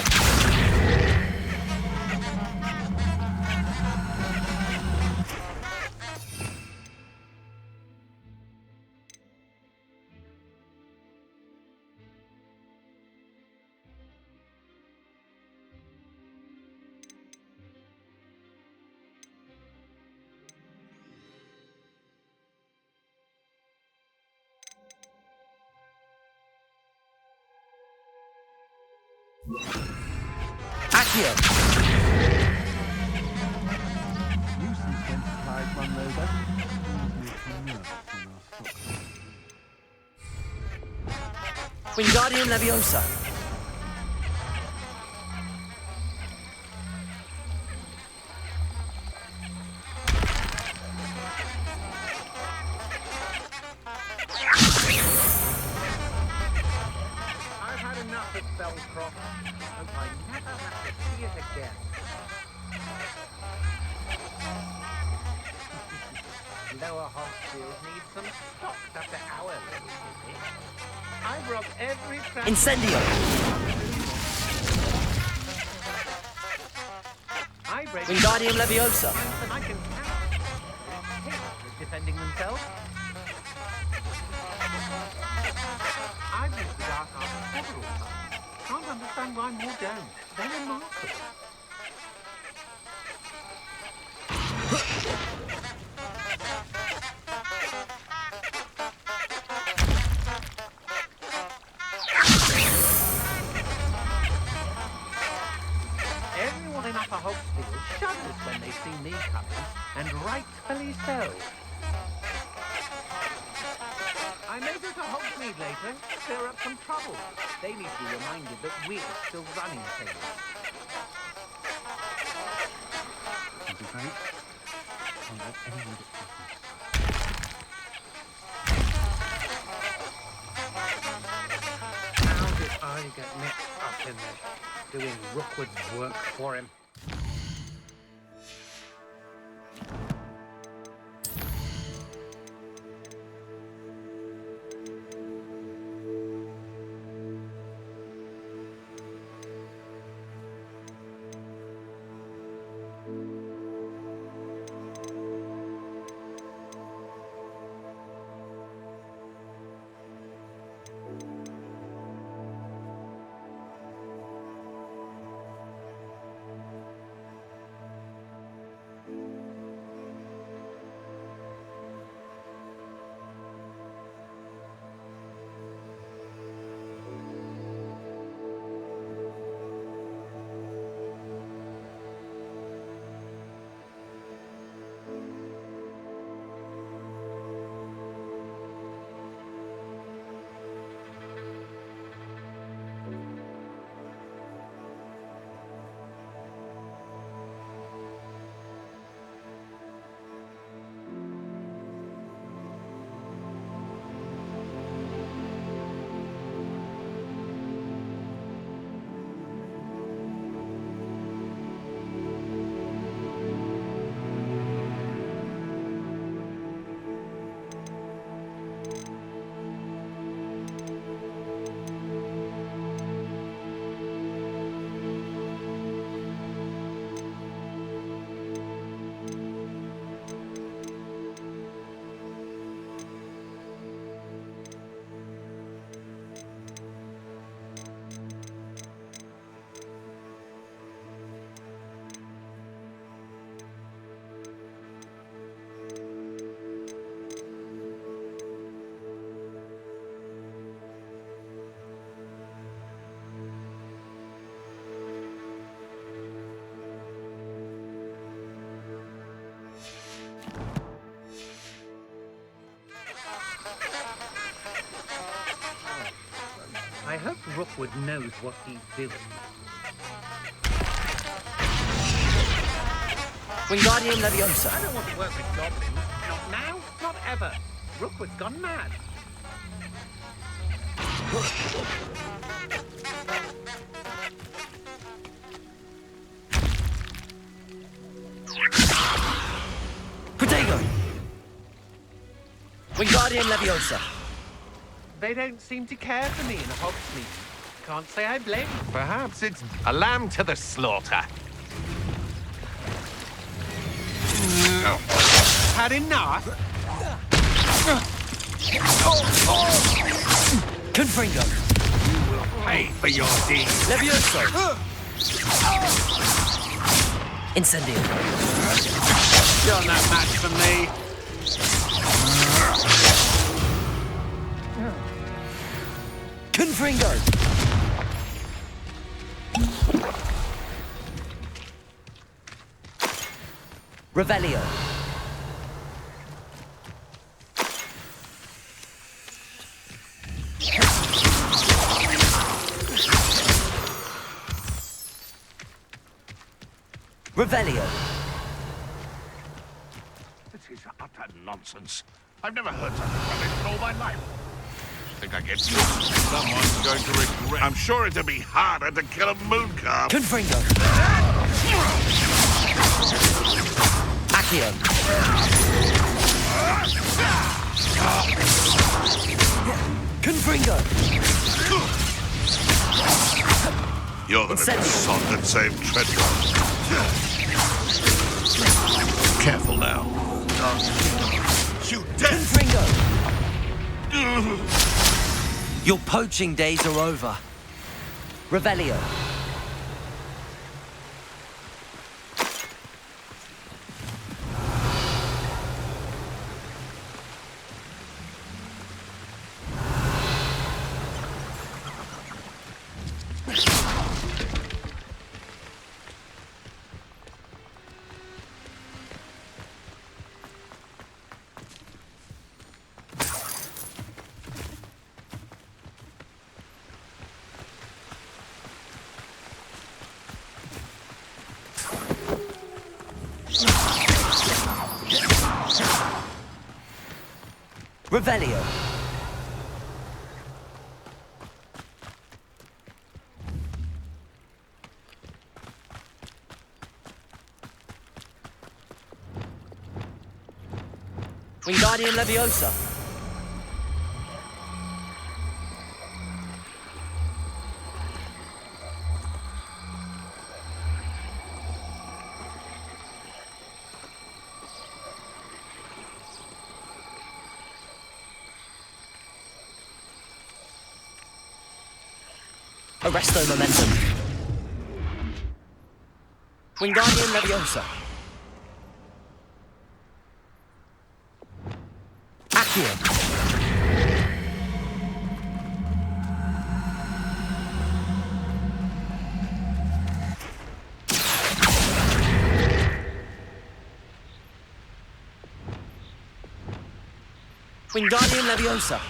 Accio. Nuisance when supplies run low, though. Wingardium Leviosa. I've had enough of Spellcroft. Hope I never have to see it again. Lower Hogsfield needs some stocks after our little visit. I've robbed every trap. Incendio. Wingardium Leviosa. I can defending themselves. I've used the dark arts several times. Can't understand why more don't. They're remarkable. Everyone in Upper Hogsfield shudders when they see me coming, and rightfully so. I may go to Hogsmeade later, stir up some trouble. They need to be reminded that we're still running things. That'd be great. Can't let anyone get How did I get mixed up in this? Doing Rookwood's work for him. I hope Rookwood knows what he's doing. Wingardium Leviosa. I don't want to work with goblins. Not now, not ever. Rookwood's gone mad. Wingardium Leviosa. They don't seem to care for me in Hogsmeade. Can't say I blame them. Perhaps it's a lamb to the slaughter. Had enough? Confringo. You will pay for your deeds. Levioso. Incendio. You're no match for me. Confringo. Revelio. Revelio. This is utter nonsense. I've never heard such rubbish in all my life. I think I get you. Someone's going to regret. I'm sure it'd be harder to kill a mooncalf. Confringo. Accio. Confringo. You're the little sod that saved Treadwell. Careful now. Shoot dead. Confringo. Your poaching days are over. Revelio. Revelio. Wingardium Leviosa. Arresto Momentum. Wingardium Leviosa. Accio. Wingardium Leviosa.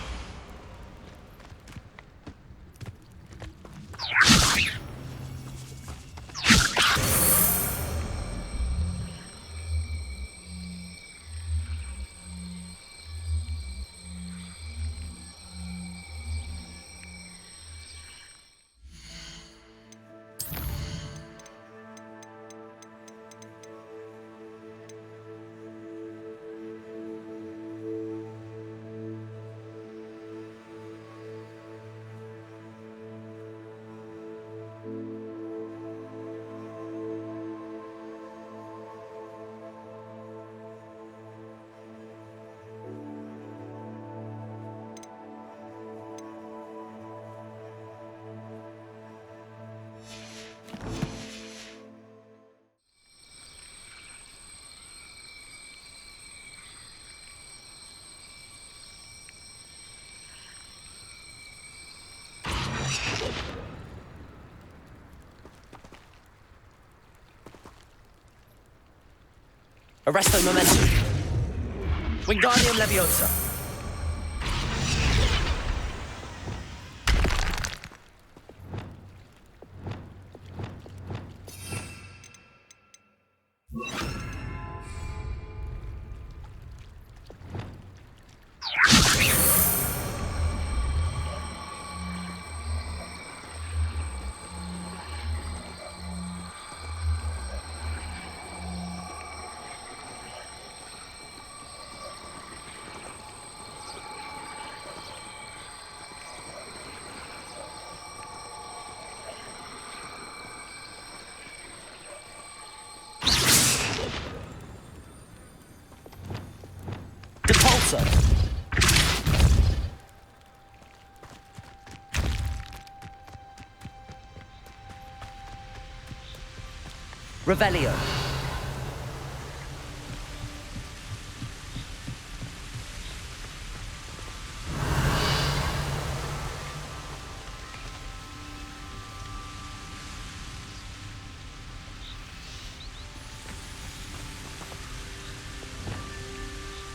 Arresto Momentum. Wingardium Leviosa. Leviosa. Revelio.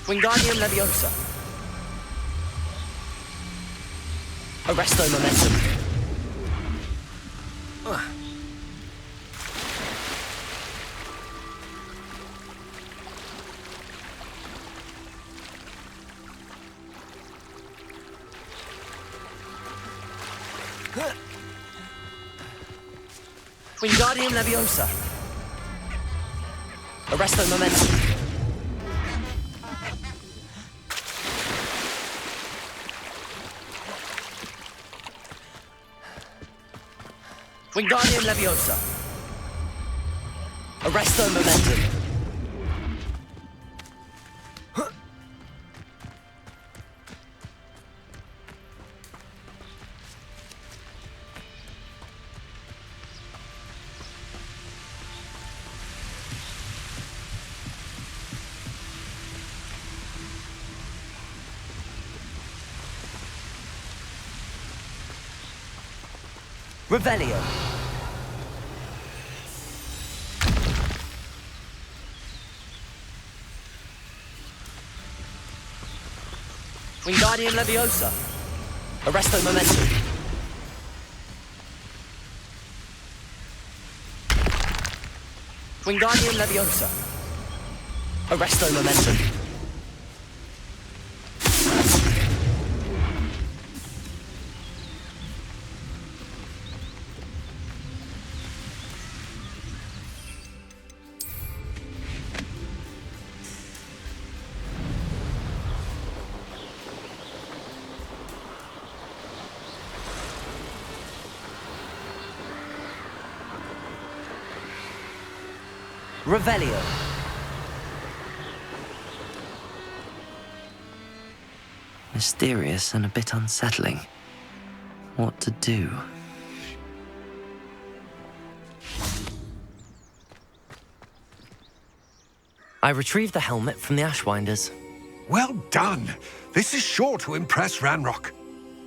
Wingardium Leviosa. Arresto Momentum. Wingardium Leviosa. Arresto Momentum. Wingardium Leviosa. Arresto Momentum. Revelio. Wingardium Leviosa. Arresto Momentum. Wingardium Leviosa. Arresto Momentum. Revelio. Mysterious and a bit unsettling. What to do? I retrieved the helmet from the Ashwinders. Well done. This is sure to impress Ranrock.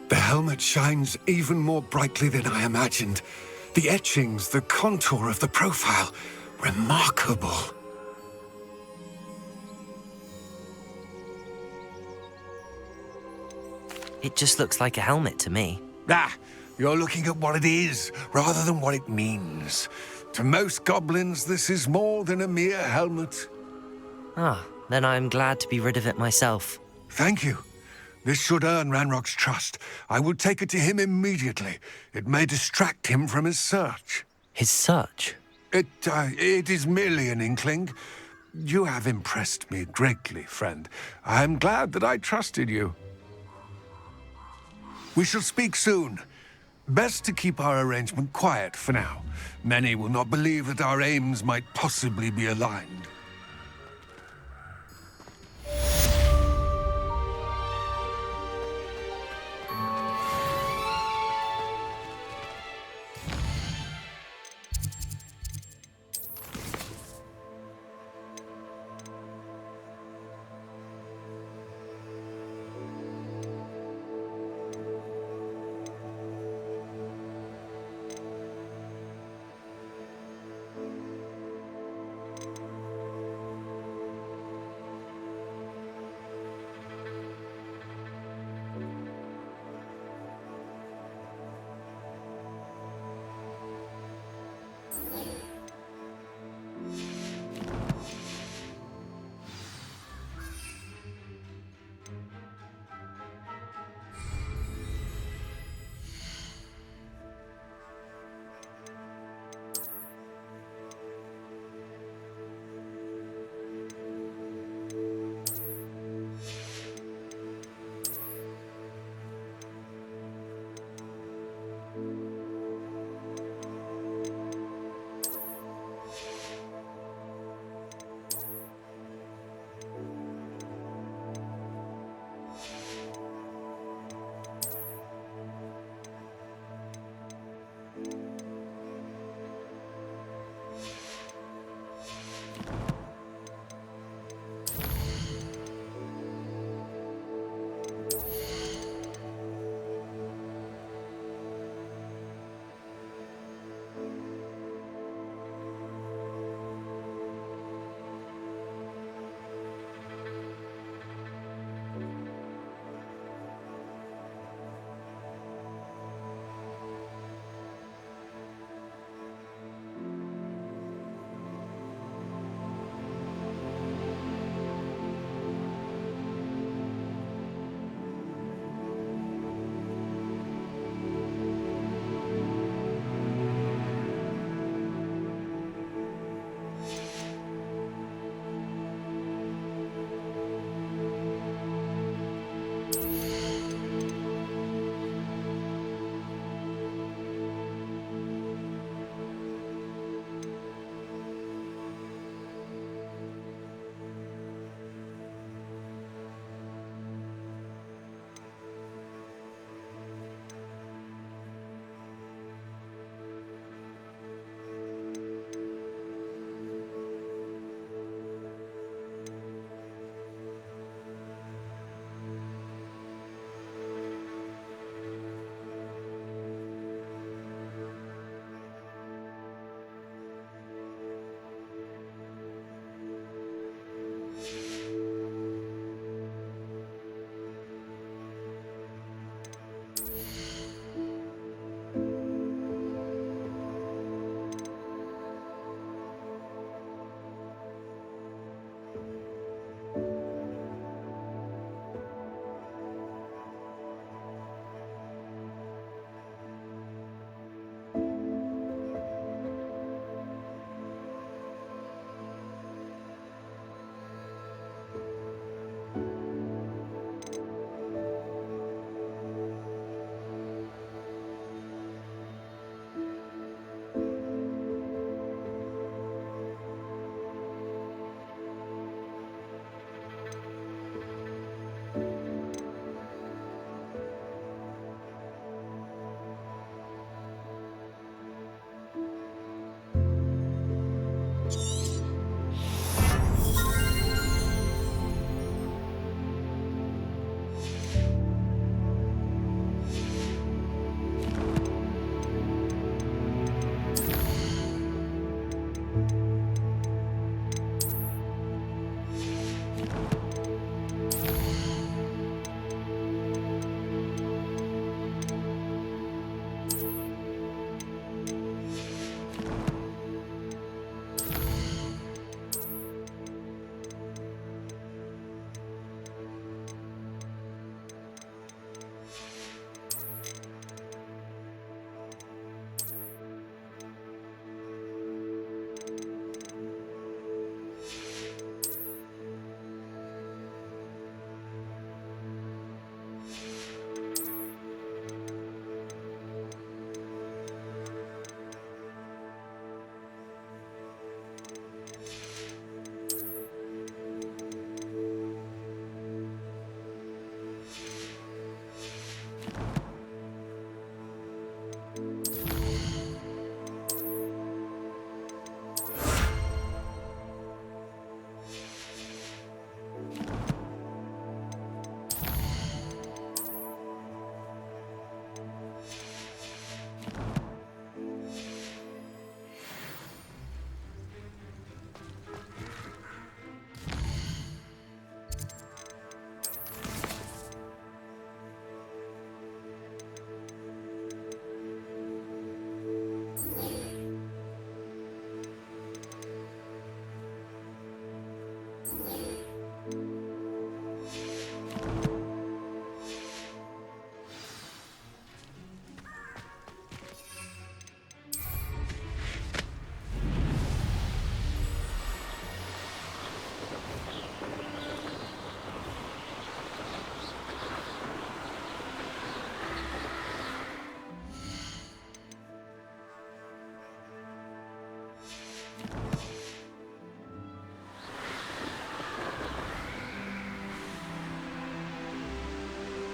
The helmet shines even more brightly than I imagined. The etchings, the contour of the profile. Remarkable. It just looks like a helmet to me. Ah, you're looking at what it is, rather than what it means. To most goblins, this is more than a mere helmet. Ah, then I'm glad to be rid of it myself. Thank you. This should earn Ranrock's trust. I will take it to him immediately. It may distract him from his search. His search? It is merely an inkling. You have impressed me greatly, friend. I am glad that I trusted you. We shall speak soon. Best to keep our arrangement quiet for now. Many will not believe that our aims might possibly be aligned.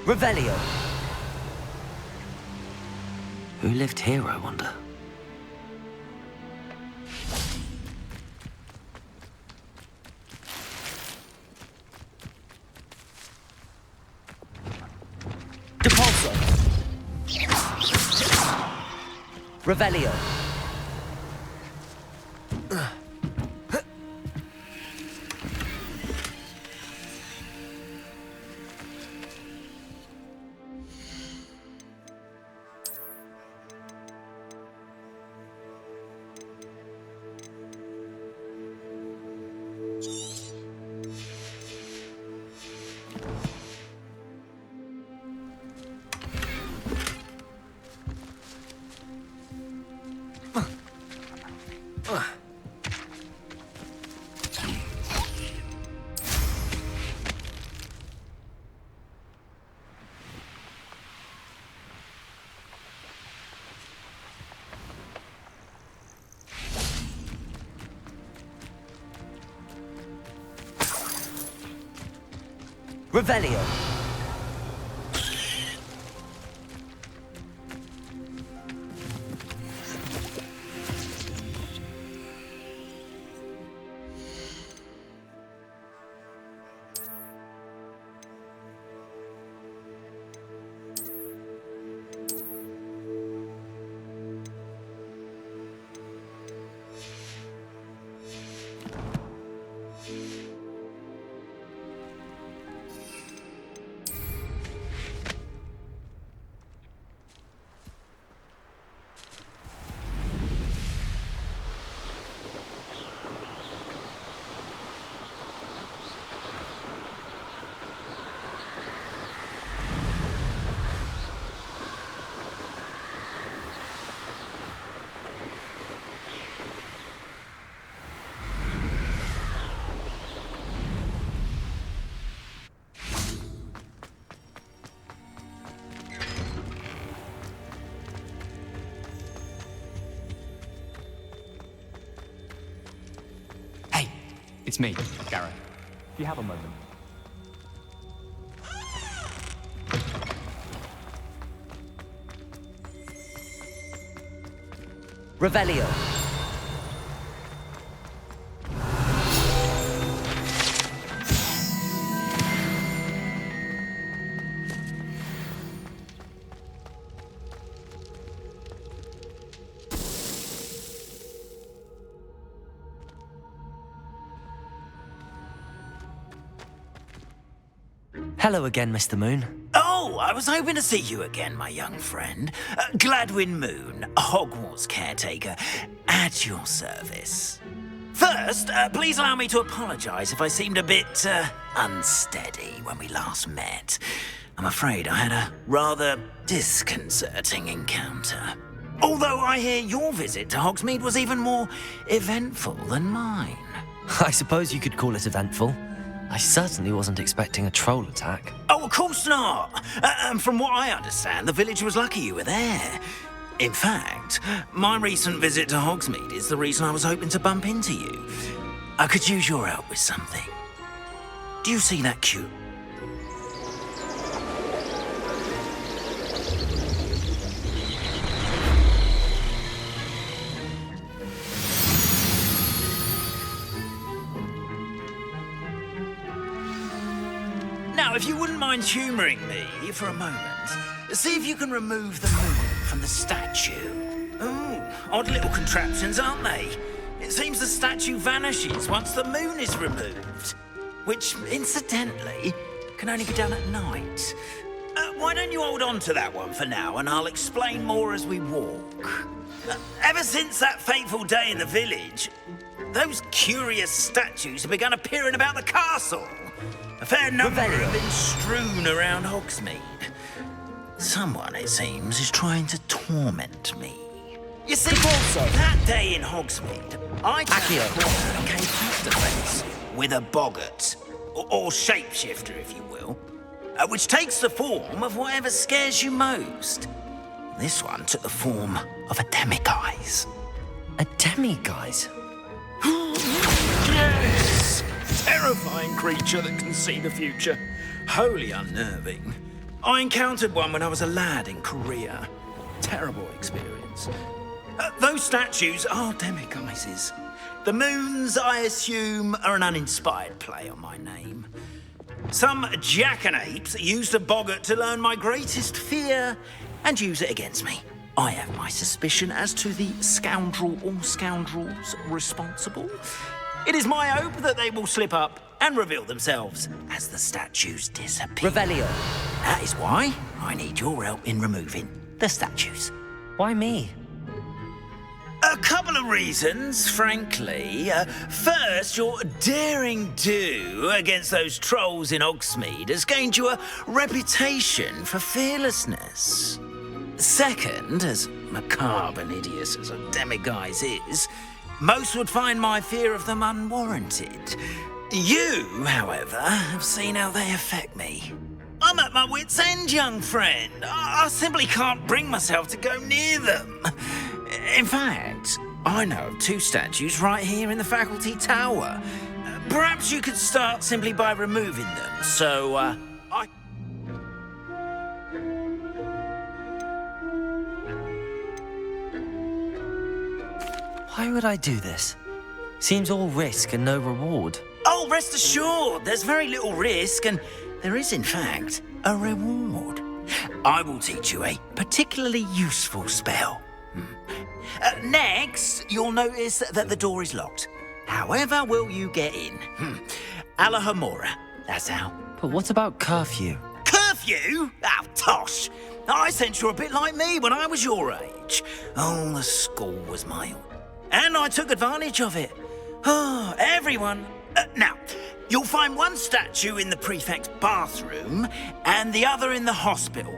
Revelio. Who lived here, I wonder? Depulso. Revelio. Revelio. It's me, Gareth. If you have a moment. Revelio. Hello again, Mr. Moon. Oh, I was hoping to see you again, my young friend. Gladwin Moon, Hogwarts caretaker, at your service. First, please allow me to apologize if I seemed a bit, unsteady when we last met. I'm afraid I had a rather disconcerting encounter. Although I hear your visit to Hogsmeade was even more eventful than mine. I suppose you could call it eventful. I certainly wasn't expecting a troll attack. Oh, of course not. From what I understand, the village was lucky you were there. In fact, my recent visit to Hogsmeade is the reason I was hoping to bump into you. I could use your help with something. Do you see that cute? Now, if you wouldn't mind humouring me for a moment, see if you can remove the moon from the statue. Ooh, odd little contraptions, aren't they? It seems the statue vanishes once the moon is removed, which, incidentally, can only be done at night. Why don't you hold on to that one for now, and I'll explain more as we walk. Ever since that fateful day in the village, those curious statues have begun appearing about the castle. A fair number have been strewn around Hogsmeade. Someone, it seems, is trying to torment me. You see, that day in Hogsmeade, I came face to face with a boggart, or shapeshifter, if you will, which takes the form of whatever scares you most. This one took the form of a demiguise. A demiguise? Yes! Terrifying creature that can see the future. Wholly unnerving. I encountered one when I was a lad in Korea. Terrible experience. Those statues are demiguises. The moons, I assume, are an uninspired play on my name. Some jackanapes used a boggart to learn my greatest fear and use it against me. I have my suspicion as to the scoundrel or scoundrels responsible. It is my hope that they will slip up and reveal themselves as the statues disappear. Revelio. That is why I need your help in removing the statues. Why me? A couple of reasons, frankly. First, your daring do against those trolls in Hogsmeade has gained you a reputation for fearlessness. Second, as macabre and hideous as a demiguise is, most would find my fear of them unwarranted. You, however, have seen how they affect me. I'm at my wit's end, young friend. I simply can't bring myself to go near them. In fact, I know of 2 statues right here in the faculty tower. Perhaps you could start simply by removing them, so, Why would I do this? Seems all risk and no reward. Oh, rest assured, there's very little risk, and there is, in fact, a reward. I will teach you a particularly useful spell. Next, you'll notice that the door is locked. However will you get in? Alahomora, that's how. But what about curfew? Curfew? Oh, tosh. I sense you're a bit like me when I was your age. Oh, the school was my own. And I took advantage of it. Oh, everyone. Now, you'll find one statue in the prefect's bathroom and the other in the hospital.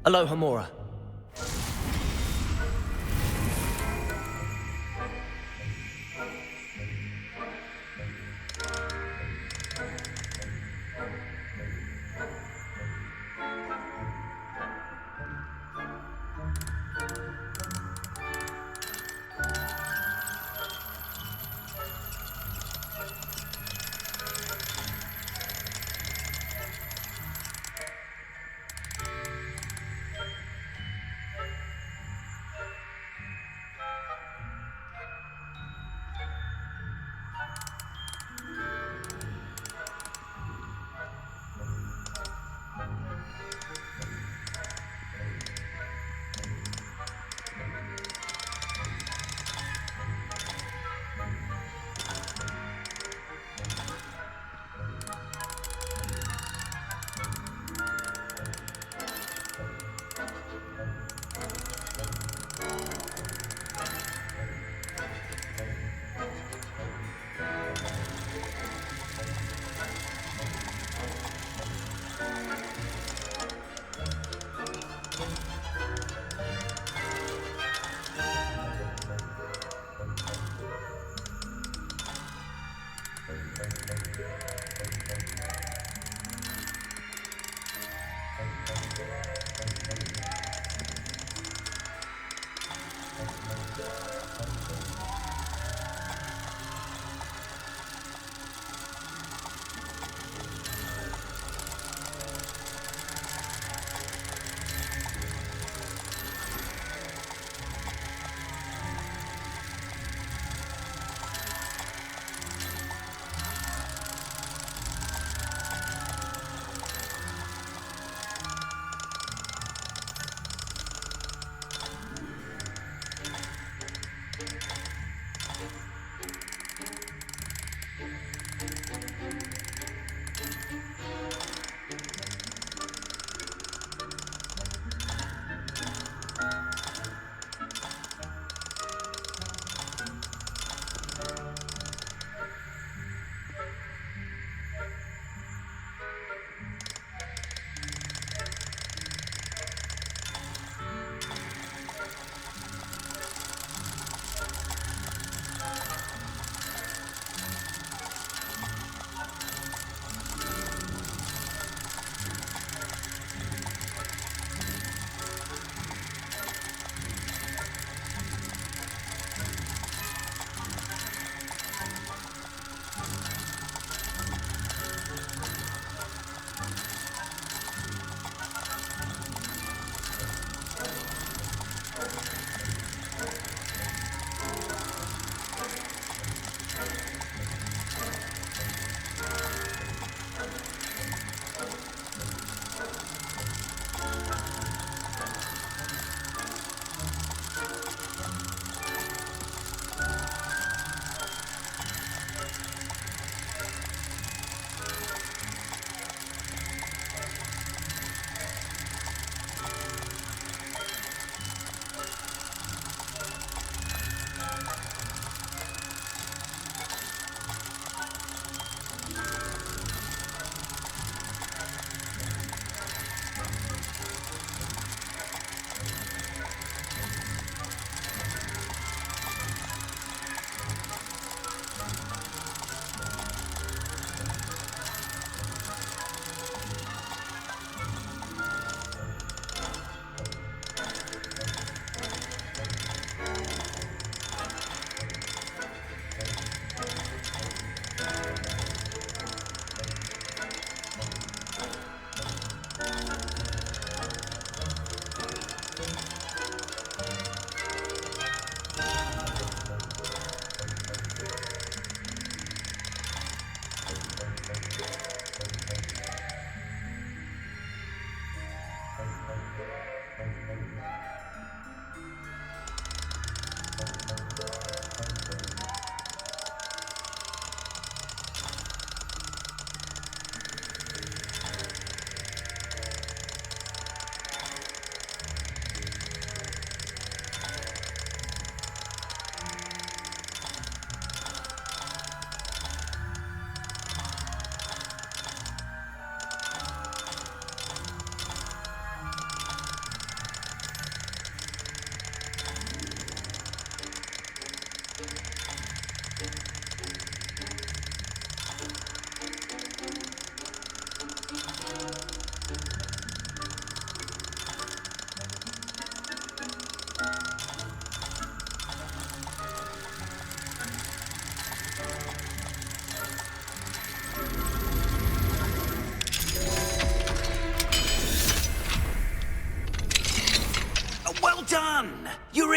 Alohomora.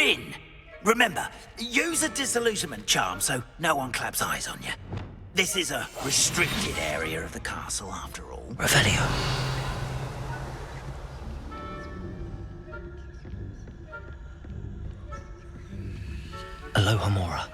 in. Remember, use a disillusionment charm so no one claps eyes on you. This is a restricted area of the castle, after all. Revelio. Aloha Mora.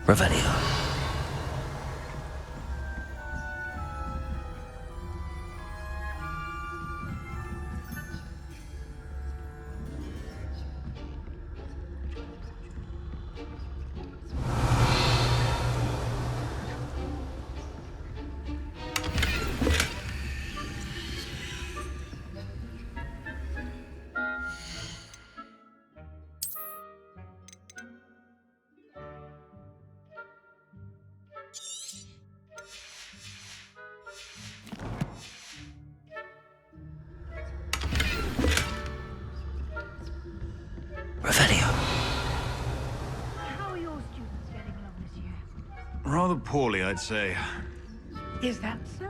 Revelio. How are your students getting along this year? Rather poorly, I'd say. Is that so?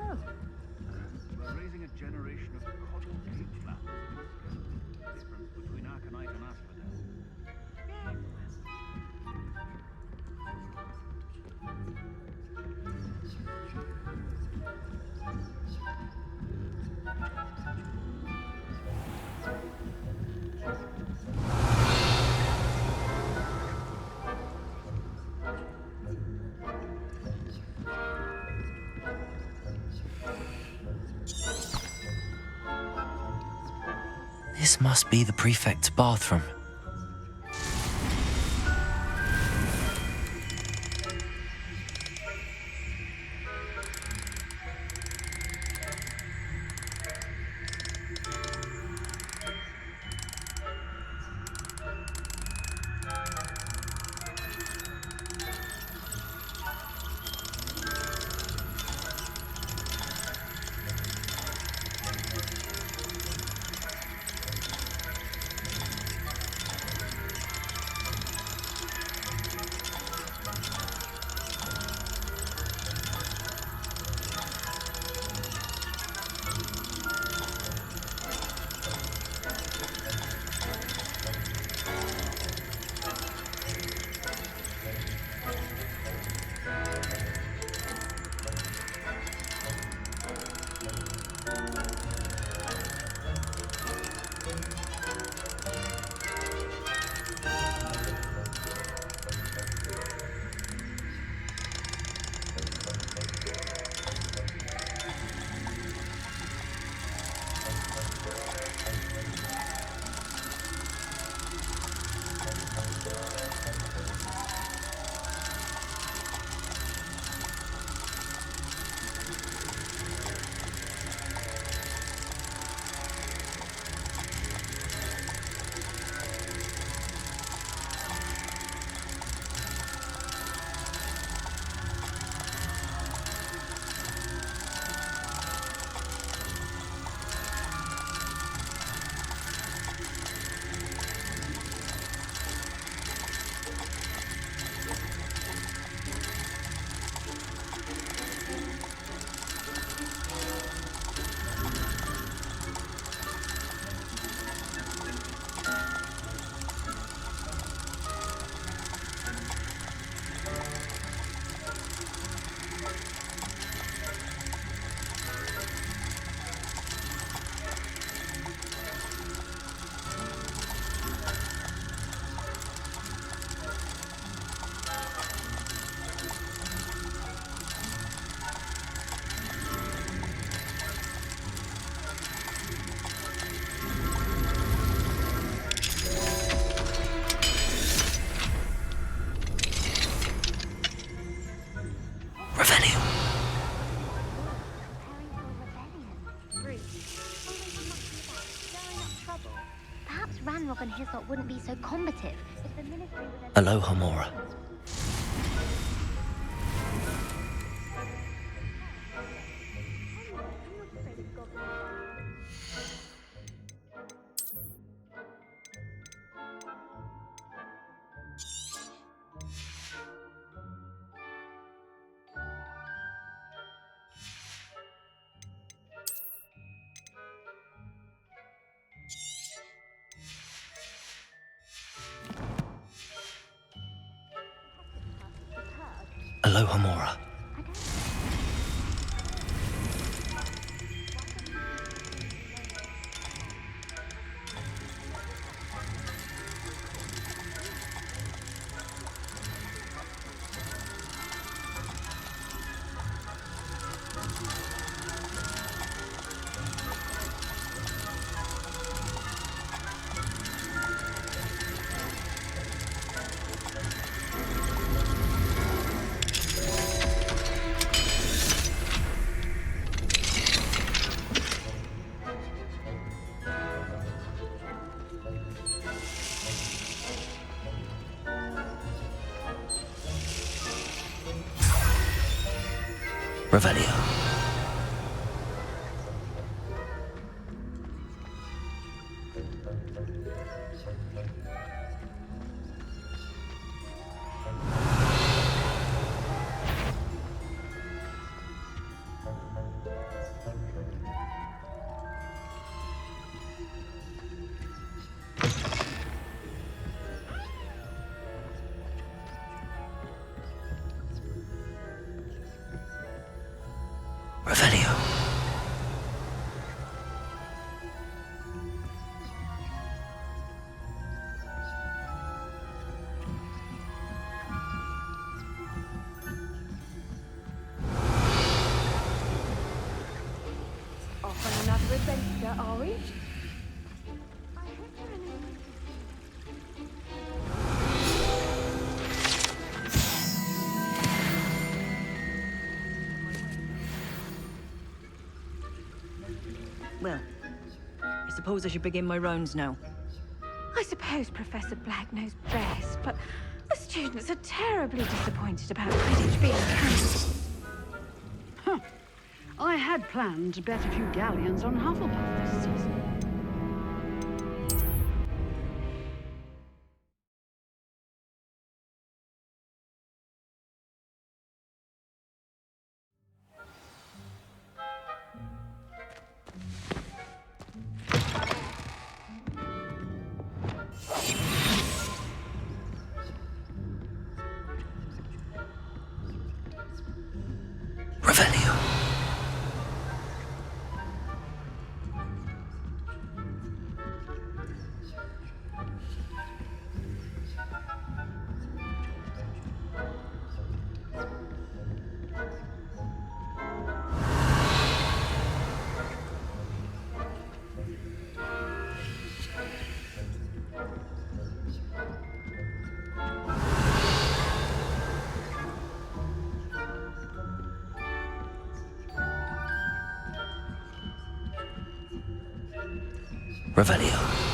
We're raising a generation of cotton cake flappers. Difference between Aconite and Asphodel. This must be the prefect's bathroom. Ranrock and Hyssop wouldn't be so combative if the ministry was... Aloha, Mora. Aloha, Mora. Revelio. Revelio. Off on another adventure, are we? Well, I suppose I should begin my rounds now. I suppose Professor Black knows best, but the students are terribly disappointed about Quidditch being cancelled. Huh. I had planned to bet a few galleons on Hufflepuff this season. Revelio. Revelio.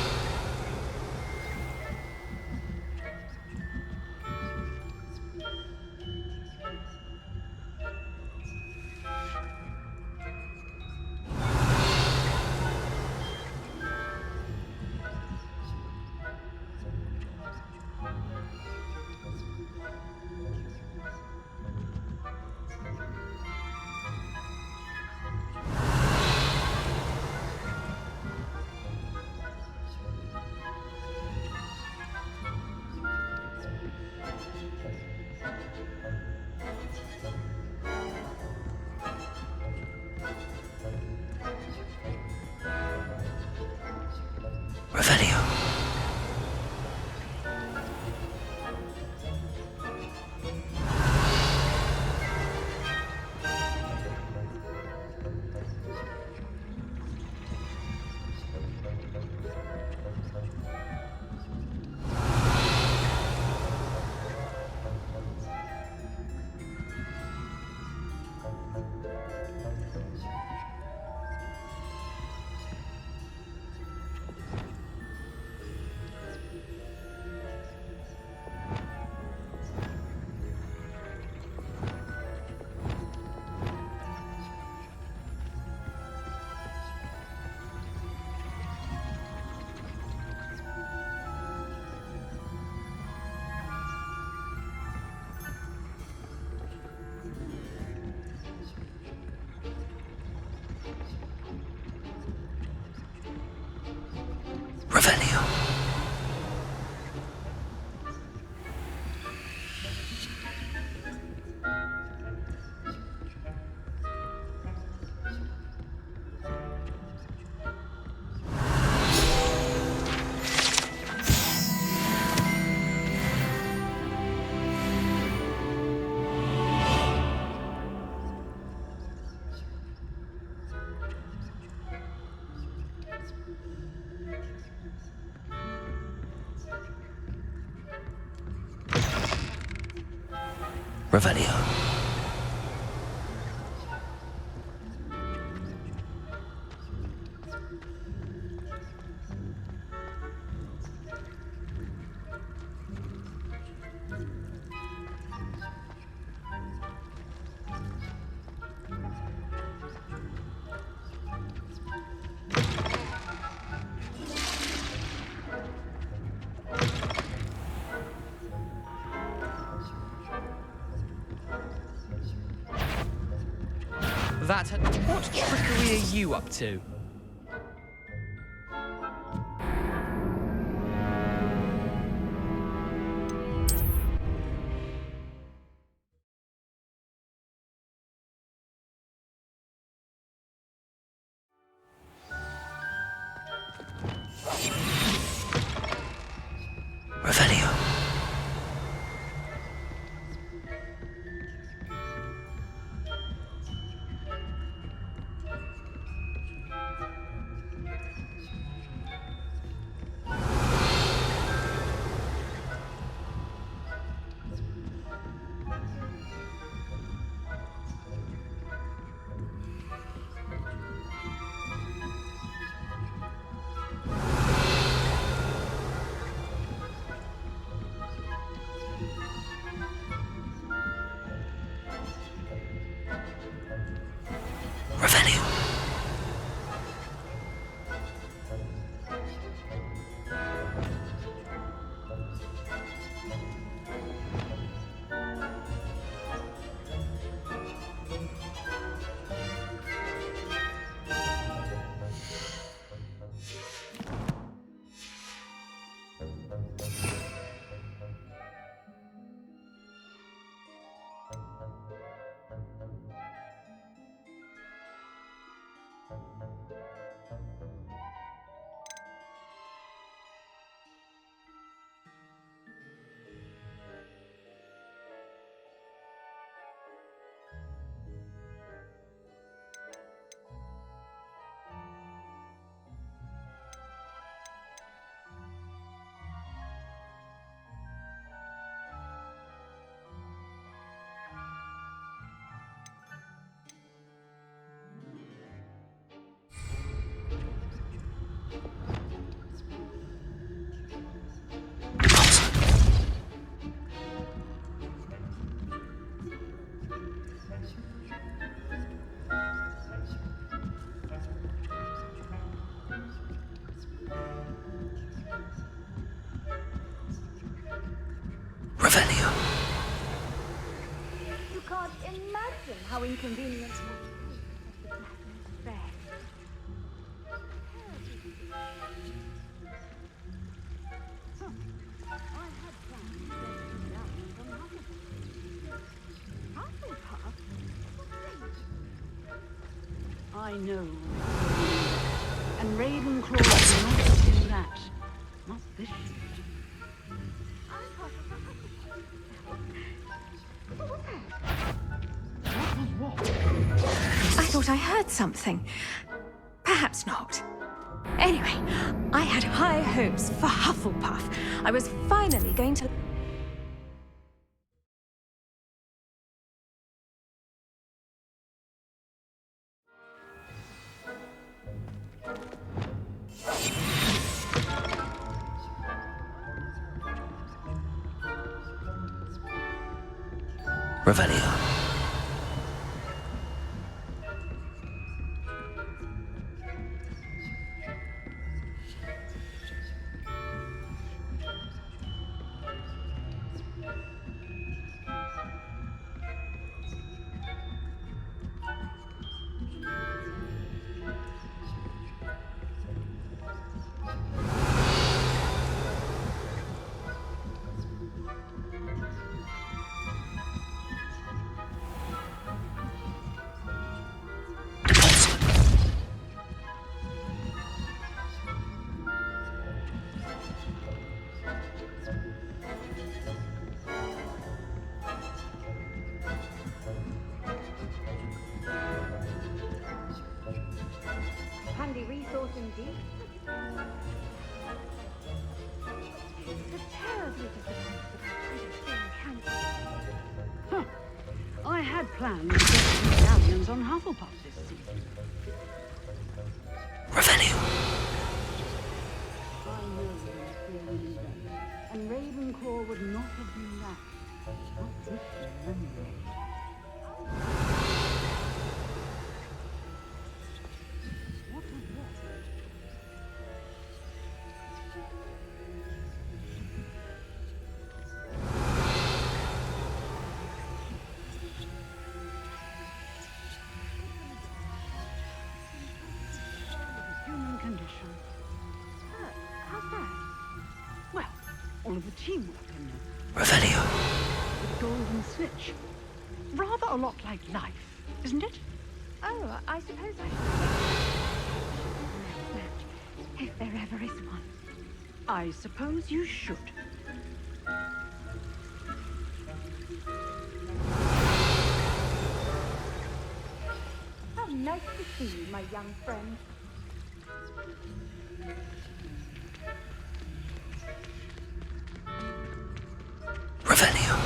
Revelio. Revelio. Revelio. What trickery are you up to? Revelio. You can't imagine how inconvenient it is. I know. And Ravenclaw will not do that. Not this shit. I thought I heard something. Perhaps not. Anyway, I had high hopes for Hufflepuff. I was finally going to... Revelio. Handy resource indeed. It's terribly disappointed. Huh. I had planned to get some galleons on Hufflepuff this season. Revelio. I know you're feeling that. And Ravenclaw would not have been that. Not this year, anyway. all of the teamwork in Revelio. the golden snitch. Rather a lot like life, isn't it? Oh, I suppose I should. If there ever is one. I suppose you should. How nice to see you, my young friend. Revelio.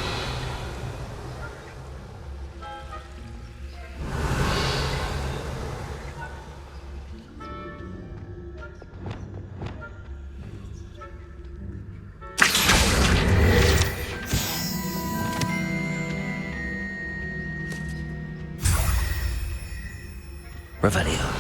Revelio.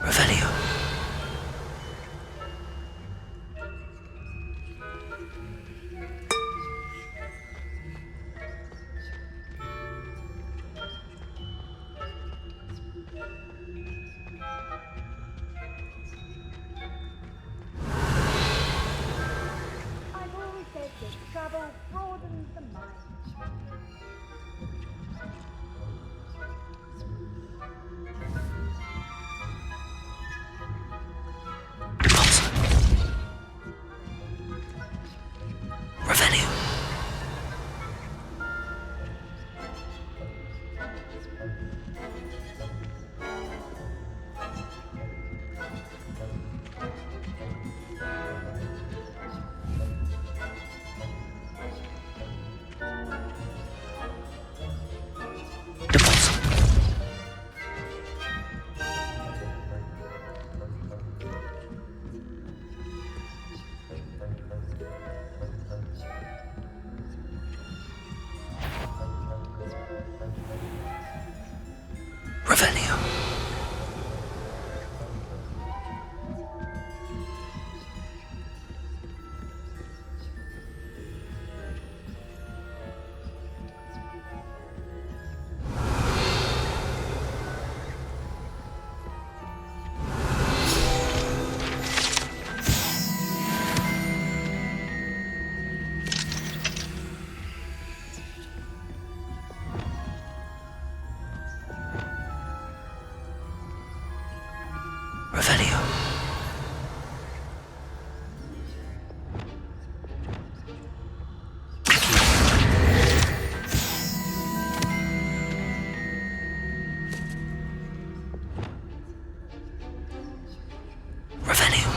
Revelio. I've always said that travel broadens the mind. Revelio. Revelio. Revelio. Revelio.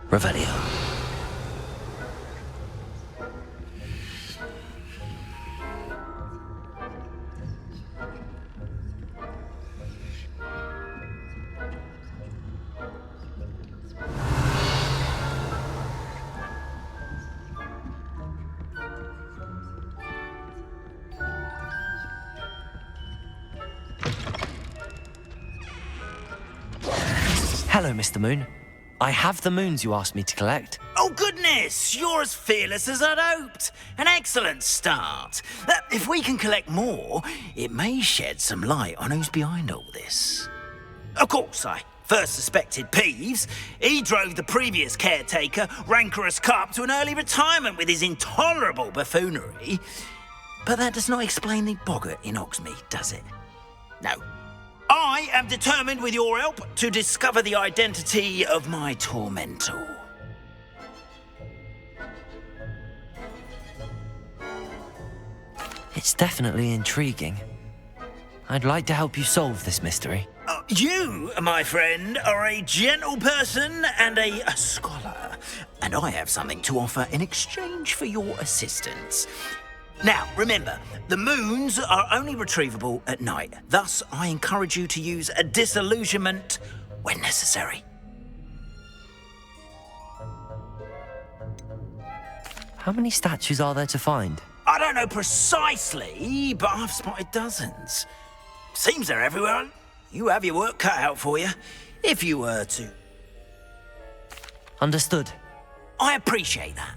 Revelio. Hello, Mr. Moon. I have the moons you asked me to collect. Oh, goodness! You're as fearless as I'd hoped. An excellent start. If we can collect more, it may shed some light on who's behind all this. Of course, I First suspected Peeves, he drove the previous caretaker, rancorous Carp, to an early retirement with his intolerable buffoonery. But that does not explain the boggart in Hogsmeade, does it? No. I am determined, with your help, to discover the identity of my tormentor. It's definitely intriguing. I'd like to help you solve this mystery. You, my friend, are a gentle person and a scholar, and I have something to offer in exchange for your assistance. Now, remember, the moons are only retrievable at night. Thus, I encourage you to use a disillusionment when necessary. How many statues are there to find? I don't know precisely, but I've spotted dozens. Seems they're everywhere. You have your work cut out for you, if you were to. Understood. I appreciate that.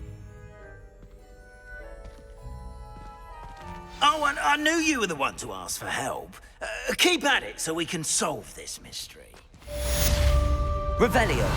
Oh, and I knew you were the one to ask for help. Keep at it so we can solve this mystery. Revelio.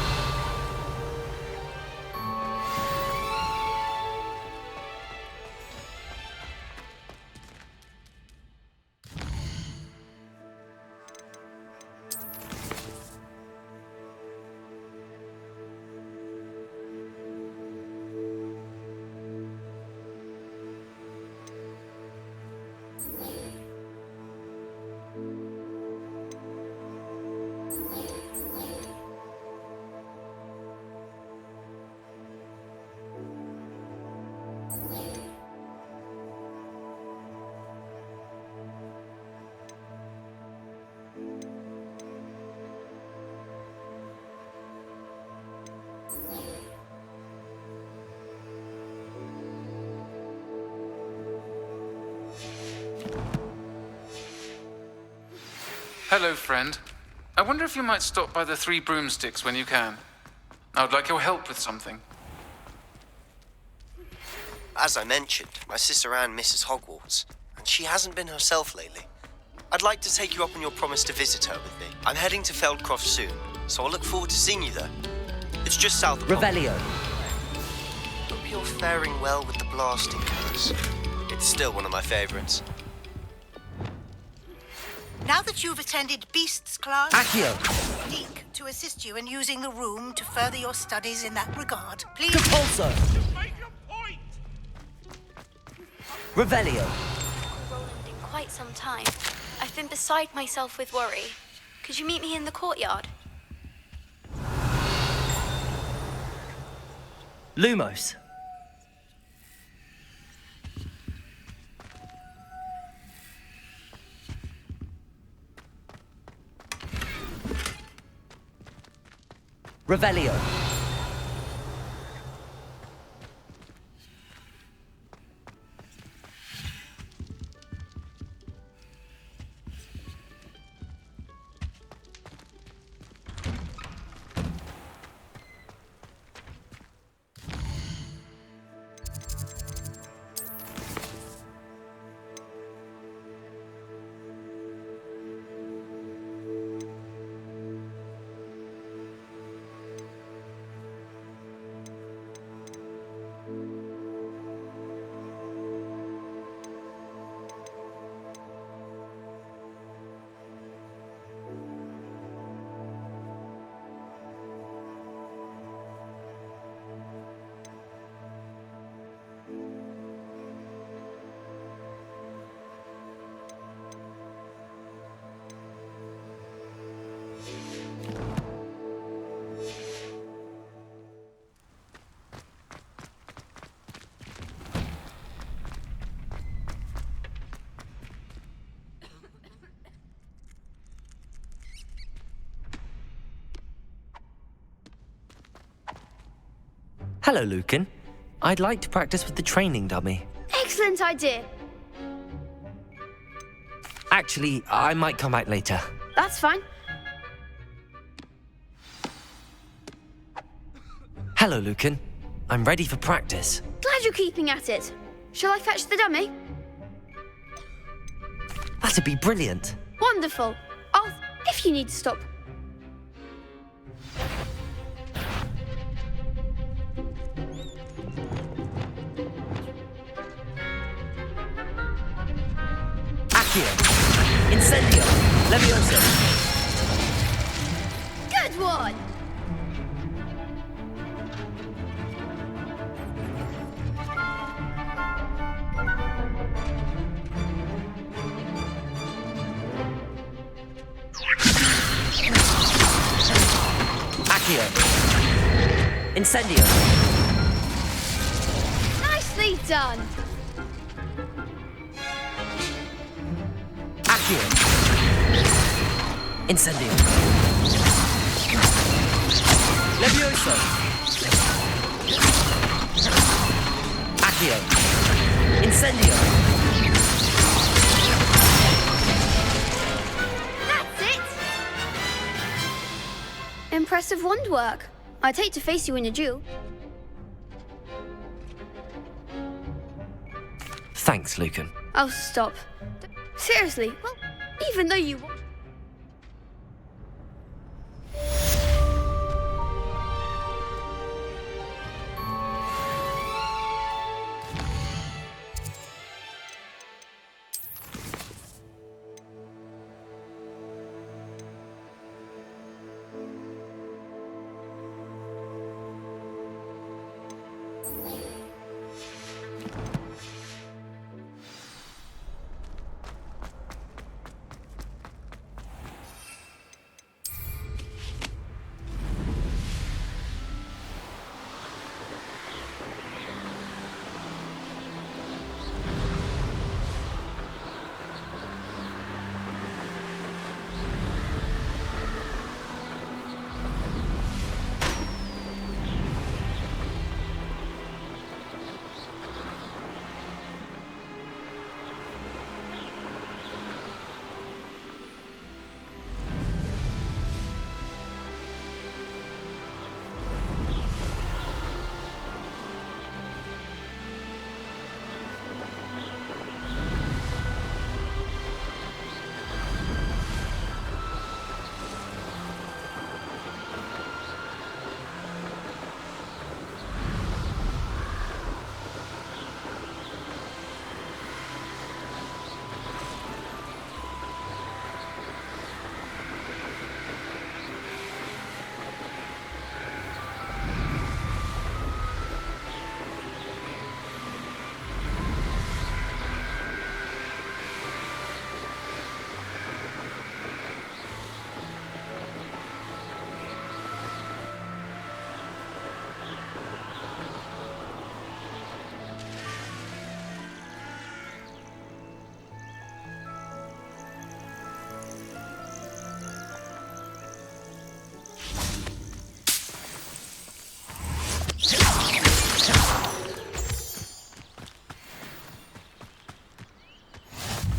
Hello, friend. I wonder if you might stop by the Three Broomsticks when you can. I would like your help with something. As I mentioned, my sister Anne misses Hogwarts, and she hasn't been herself lately. I'd like to take you up on your promise to visit her with me. I'm heading to Feldcroft soon, so I'll look forward to seeing you there. It's just south of Revelio. Hope you're faring well with the blasting curse. It's still one of my favorites. Now that you've attended Beasts class, Accio. Deke to assist you in using the room to further your studies in that regard. Please. Compulso. Revelio. Roland in quite some time. I've been beside myself with worry. Could you meet me in the courtyard? Lumos. Revelio. Hello, Lucan. I'd like to practice with the training dummy. Excellent idea. Actually, I might come back later. That's fine. Hello, Lucan. I'm ready for practice. Glad you're keeping at it. Shall I fetch the dummy? That'd be brilliant. Wonderful. If you need to stop. Accio. Incendio. Levioso. Good one! Accio. Incendio. Nicely done! Accio. Incendio. Levioso. Accio. Incendio. That's it! Impressive wand work. I'd hate to face you in a duel. Thanks, Lucan. Oh, stop. Seriously, well, even though you...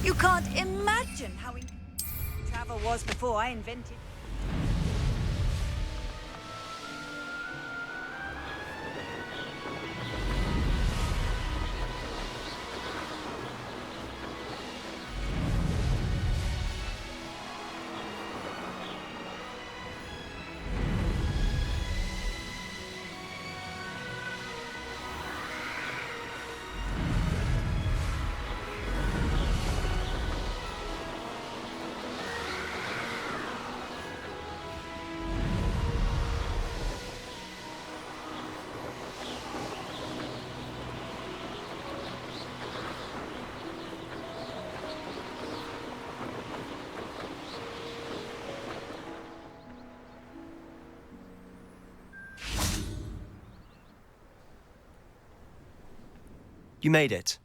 You can't imagine how travel was before I invented... You made it.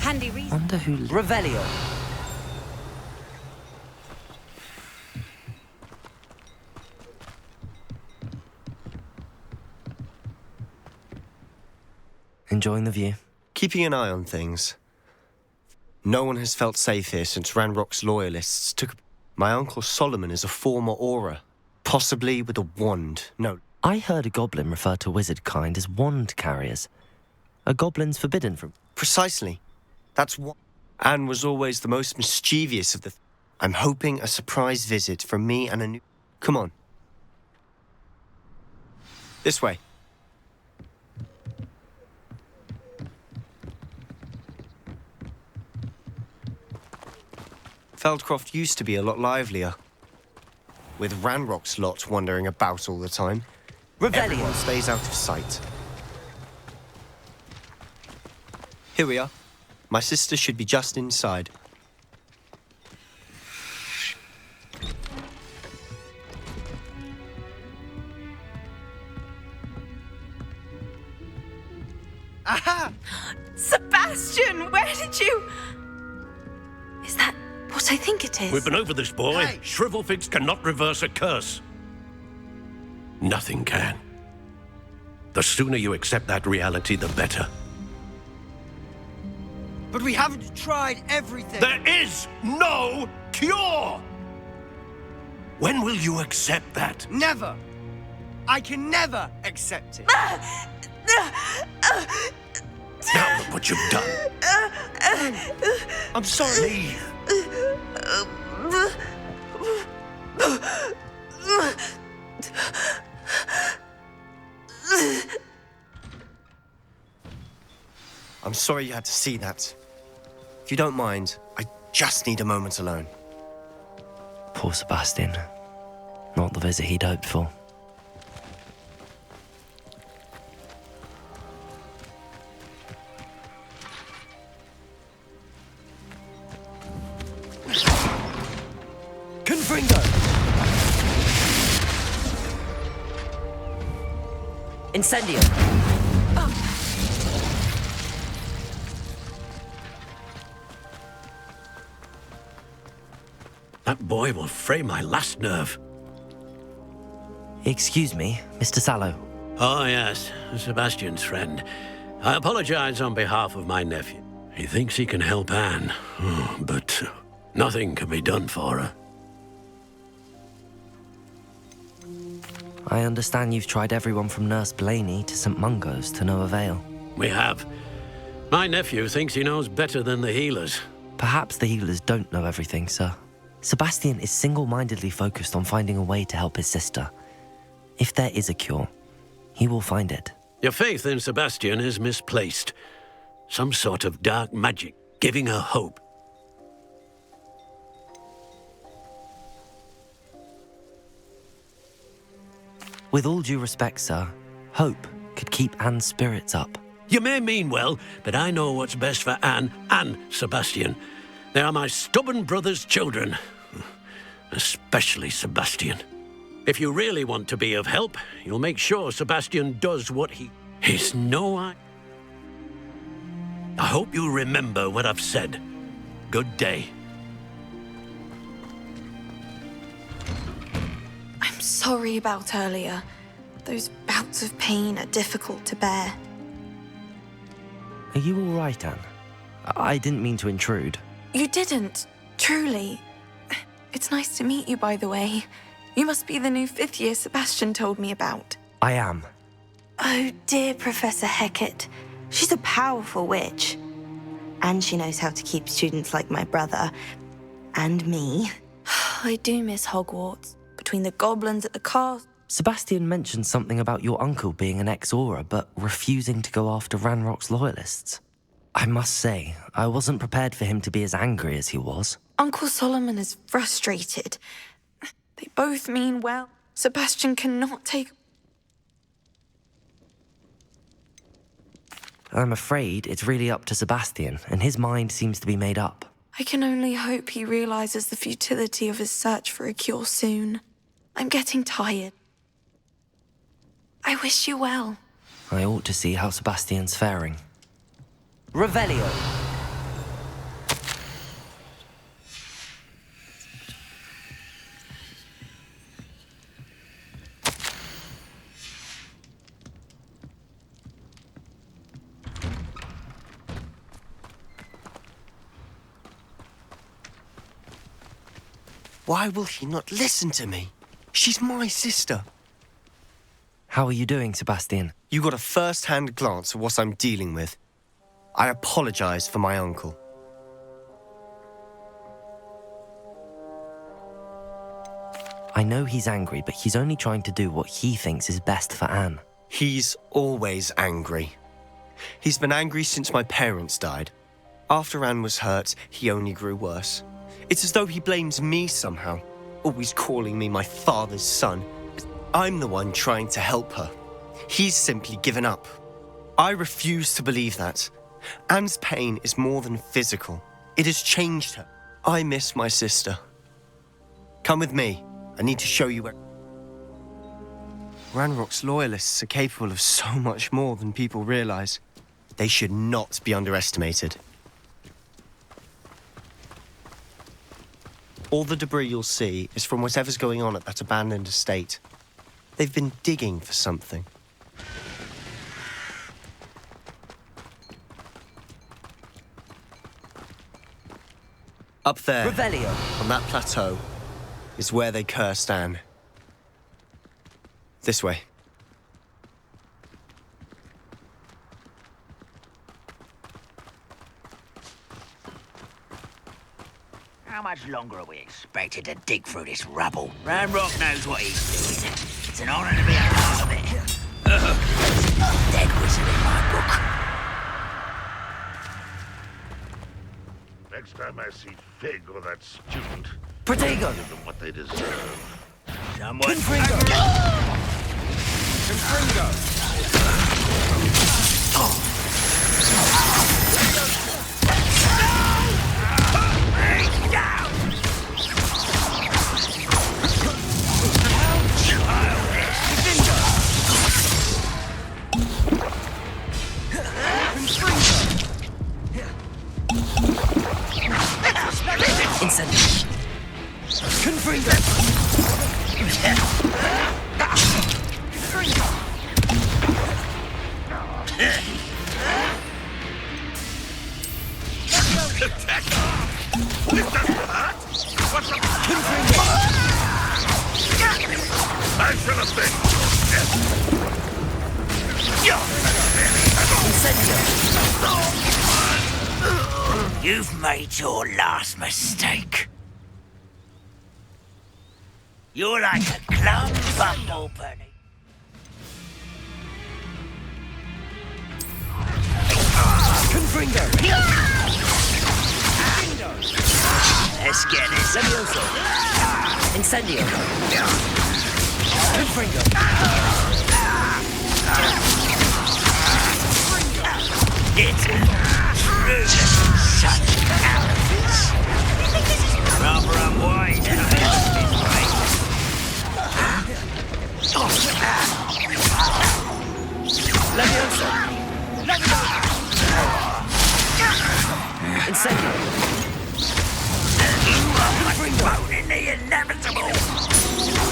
Handy reason. Wonder who... Revelio. Enjoying the view? Keeping an eye on things. No one has felt safe here since Ranrock's loyalists took... My uncle Solomon is a former Aura, possibly with a wand. No. I heard a goblin refer to wizard kind as wand carriers. Are goblins forbidden from... Precisely. That's what... Anne was always the most mischievous of the... I'm hoping a surprise visit from me and a new... Come on, This way. Feldcroft used to be a lot livelier. With Ranrock's lot wandering about all the time. Everyone stays out of sight. Here we are. My sister should be just inside. Aha! Sebastian, where did you... Is that what I think it is? We've been over this, boy. Hey. Shrivelfigs cannot reverse a curse. Nothing can. The sooner you accept that reality, the better. But we haven't tried everything. There is no cure! When will you accept that? Never. I can never accept it. Now look what you've done. I'm sorry. Leave. I'm sorry you had to see that. If you don't mind, I just need a moment alone. Poor Sebastian. Not the visit he'd hoped for. Confringo! Incendio! That boy will fray my last nerve. Excuse me, Mr. Sallow. Oh, yes, Sebastian's friend. I apologize on behalf of my nephew. He thinks he can help Anne, but nothing can be done for her. I understand you've tried everyone from Nurse Blaney to St. Mungo's to no avail. We have. My nephew thinks he knows better than the healers. Perhaps the healers don't know everything, sir. Sebastian is single-mindedly focused on finding a way to help his sister. If there is a cure, he will find it. Your faith in Sebastian is misplaced. Some sort of dark magic giving her hope. With all due respect, sir, hope could keep Anne's spirits up. You may mean well, but I know what's best for Anne and Sebastian. They are my stubborn brother's children. Especially Sebastian. If you really want to be of help, you'll make sure Sebastian does what he's no I hope you remember what I've said. Good day. I'm sorry about earlier. Those bouts of pain are difficult to bear. Are you all right, Anne? I didn't mean to intrude. You didn't, truly. It's nice to meet you, by the way. You must be the new 5th year Sebastian told me about. I am. Oh, dear Professor Hecat. She's a powerful witch. And she knows how to keep students like my brother. And me. I do miss Hogwarts. Between the goblins at the castle. Sebastian mentioned something about your uncle being an ex-Aura, but refusing to go after Ranrock's loyalists. I must say, I wasn't prepared for him to be as angry as he was. Uncle Solomon is frustrated. They both mean well. Sebastian cannot take... I'm afraid it's really up to Sebastian, and his mind seems to be made up. I can only hope he realizes the futility of his search for a cure soon. I'm getting tired. I wish you well. I ought to see how Sebastian's faring. Revelio. Why will he not listen to me? She's my sister. How are you doing, Sebastian? You got a first-hand glance at what I'm dealing with. I apologize for my uncle. I know he's angry, but he's only trying to do what he thinks is best for Anne. He's always angry. He's been angry since my parents died. After Anne was hurt, he only grew worse. It's as though he blames me somehow, always calling me my father's son. I'm the one trying to help her. He's simply given up. I refuse to believe that. Anne's pain is more than physical. It has changed her. I miss my sister. Come with me. I need to show you where... Ranrock's loyalists are capable of so much more than people realize. They should not be underestimated. All the debris you'll see is from whatever's going on at that abandoned estate. They've been digging for something. Up there, Revelio. On that plateau, is where they cursed Anne. This way. How much longer are we expected to dig through this rubble? Ranrock knows what he's doing. It's an honor to be a part of it. Dead wizard in my book. Next time I see Fig or that student, Protego. give them what they deserve. Someone... Confringo. Incendio. Confringo. I feel a thing. You've made your last mistake. You're like a clump bumble bunny. Confringo. Let's get this. Levioso. Incendio. Confringo. It's true. Shut out of this. Rather unwise. Levioso. Incendio. Confringo. In the inevitable.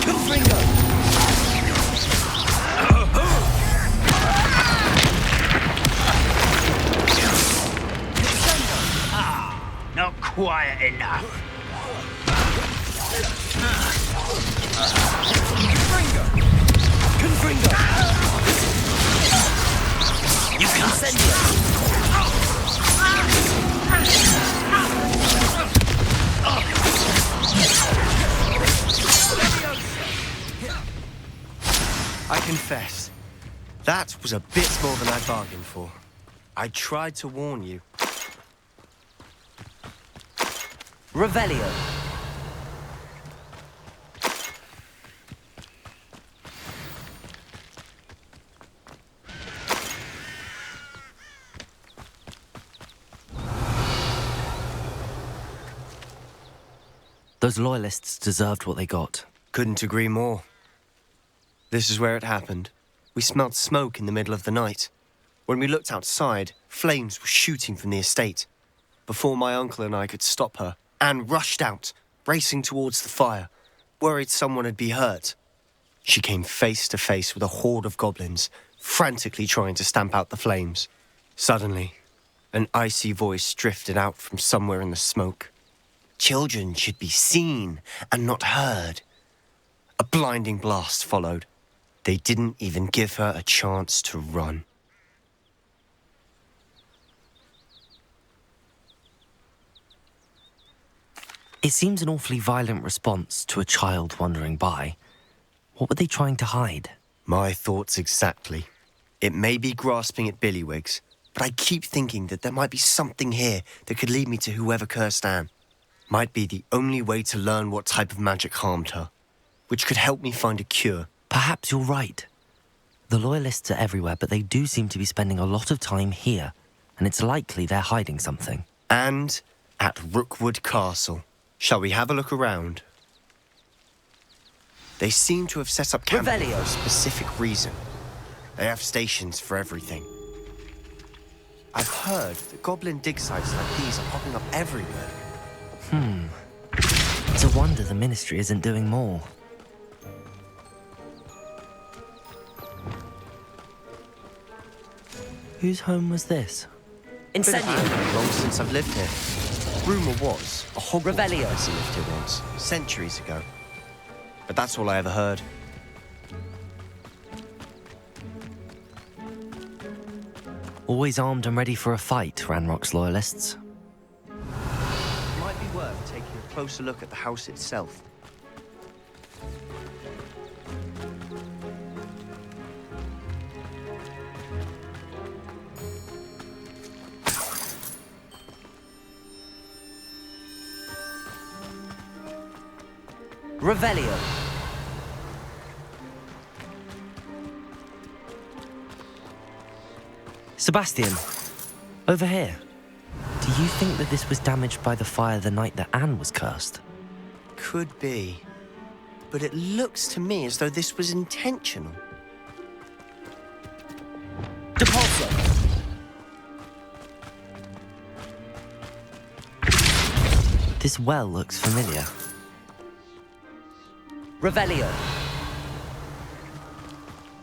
Confringo. Not quiet enough. Confringo. You can't send it. I confess, that was a bit more than I bargained for. I tried to warn you. Revelio. Those loyalists deserved what they got. Couldn't agree more. This is where it happened. We smelled smoke in the middle of the night. When we looked outside, flames were shooting from the estate. Before my uncle and I could stop her, Anne rushed out, racing towards the fire, worried someone had been hurt. She came face to face with a horde of goblins, frantically trying to stamp out the flames. Suddenly, an icy voice drifted out from somewhere in the smoke. Children should be seen and not heard. A blinding blast followed. They didn't even give her a chance to run. It seems an awfully violent response to a child wandering by. What were they trying to hide? My thoughts exactly. It may be grasping at billywigs, but I keep thinking that there might be something here that could lead me to whoever cursed Anne. Might be the only way to learn what type of magic harmed her, which could help me find a cure. Perhaps you're right. The Loyalists are everywhere, but they do seem to be spending a lot of time here, and it's likely they're hiding something. And at Rookwood Castle. Shall we have a look around? They seem to have set up camp for a specific reason. They have stations for everything. I've heard that goblin dig sites like these are popping up everywhere. It's a wonder the Ministry isn't doing more. Whose home was this? Incendio. Long since I've lived here. Rumour was a Hogwarts professor lived here once, centuries ago. But that's all I ever heard. Always armed and ready for a fight, Ranrock's Loyalists. Might be worth taking a closer look at the house itself. Revelio. Sebastian, over here. Do you think that this was damaged by the fire the night that Anne was cursed? Could be. But it looks to me as though this was intentional. Depulso. This well looks familiar. Revelio.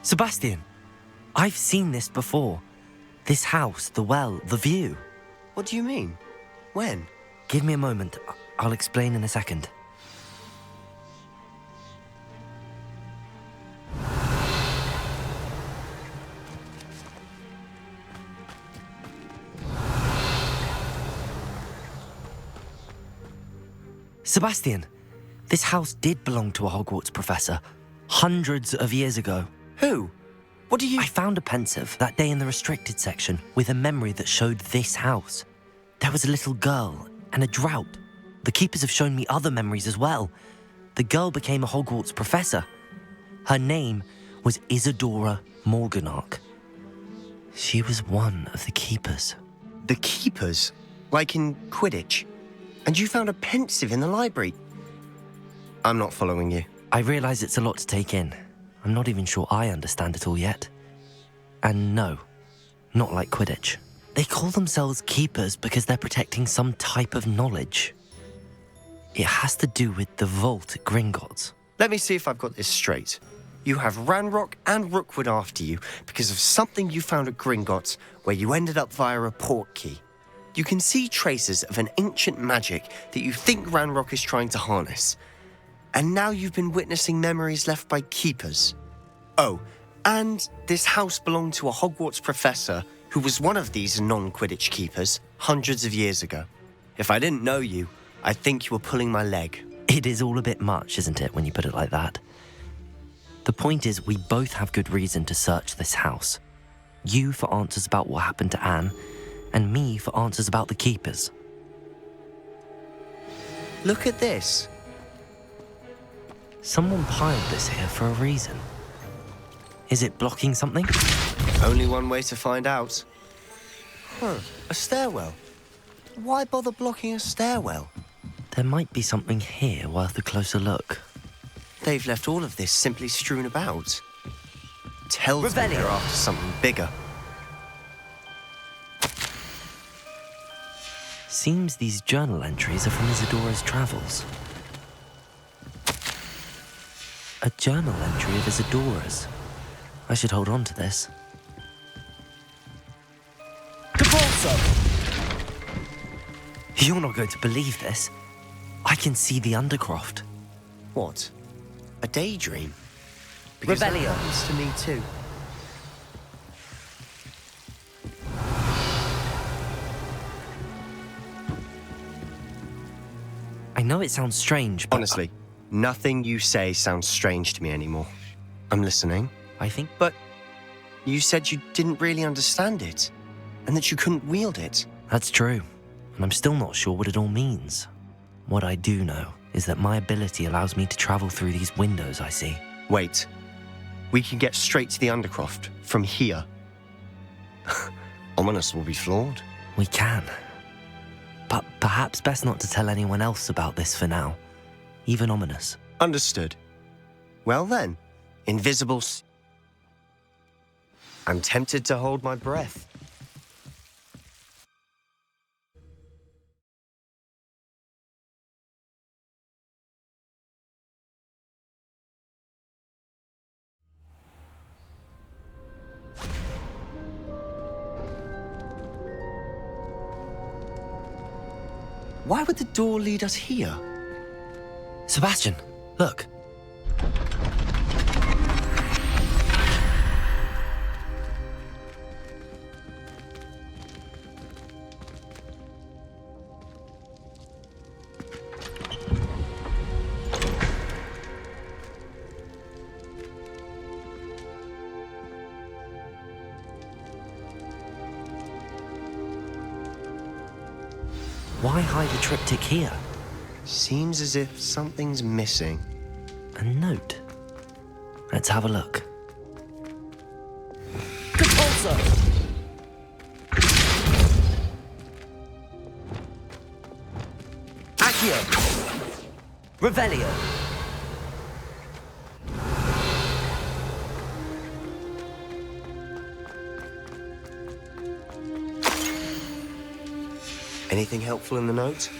Sebastian, I've seen this before. This house, the well, the view. What do you mean? When? Give me a moment. I'll explain in a second. Sebastian, this house did belong to a Hogwarts professor, hundreds of years ago. Who? What do you... I found a pensive that day in the restricted section with a memory that showed this house. There was a little girl and a drought. The keepers have shown me other memories as well. The girl became a Hogwarts professor. Her name was Isadora Morganark. She was one of the keepers. The keepers? Like in Quidditch? And you found a pensive in the library? I'm not following you. I realize it's a lot to take in. I'm not even sure I understand it all yet. And no, not like Quidditch. They call themselves keepers because they're protecting some type of knowledge. It has to do with the vault at Gringotts. Let me see if I've got this straight. You have Ranrock and Rookwood after you because of something you found at Gringotts where you ended up via a port key. You can see traces of an ancient magic that you think Ranrock is trying to harness. And now you've been witnessing memories left by keepers. Oh, and this house belonged to a Hogwarts professor who was one of these non-Quidditch keepers hundreds of years ago. If I didn't know you, I'd think you were pulling my leg. It is all a bit much, isn't it, when you put it like that? The point is, we both have good reason to search this house. You for answers about what happened to Anne, and me for answers about the keepers. Look at this. Someone piled this here for a reason. Is it blocking something? Only one way to find out. A stairwell. Why bother blocking a stairwell? There might be something here worth a closer look. They've left all of this simply strewn about. Tells me they're after something bigger. Seems these journal entries are from Isadora's travels. A journal entry of Isadora's. I should hold on to this. You're not going to believe this. I can see the Undercroft. What? A daydream? Because that happens to me too. I know it sounds strange, but... Honestly, nothing you say sounds strange to me anymore. I'm listening. I think... But you said you didn't really understand it, and that you couldn't wield it. That's true, and I'm still not sure what it all means. What I do know is that my ability allows me to travel through these windows I see. Wait. We can get straight to the Undercroft from here. Ominous will be flawed. We can. But perhaps best not to tell anyone else about this for now. Even Ominous. Understood. Well then, invisible... I'm tempted to hold my breath. Why would the door lead us here? Sebastian, look. Why hide the triptych here? Seems as if something's missing. A note. Let's have a look. Compulsor! Accio! Revelio! Anything helpful in the note?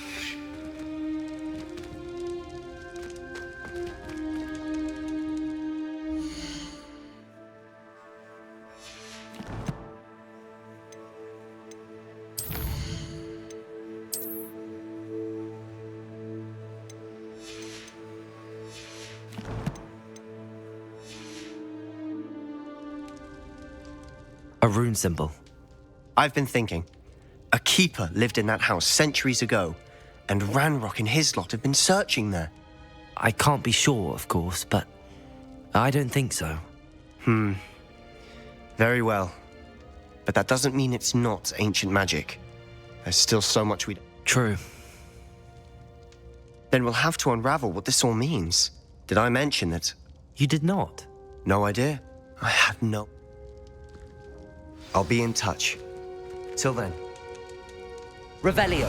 A rune symbol. I've been thinking. A keeper lived in that house centuries ago, and Ranrock and his lot have been searching there. I can't be sure, of course, but I don't think so. Very well. But that doesn't mean it's not ancient magic. There's still so much we... True. Then we'll have to unravel what this all means. Did I mention that? You did not. No idea. I have no... I'll be in touch. Till then. Revelio.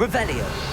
Revelio.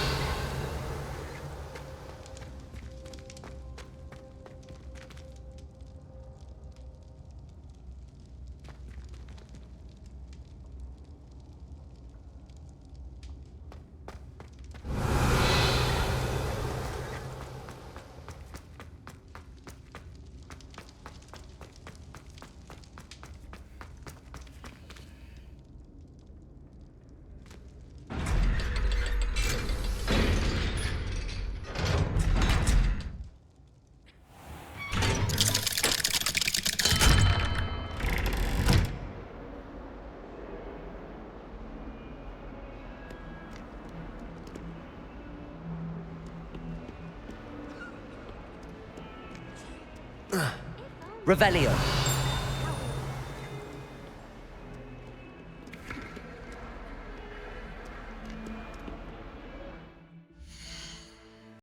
Revelio.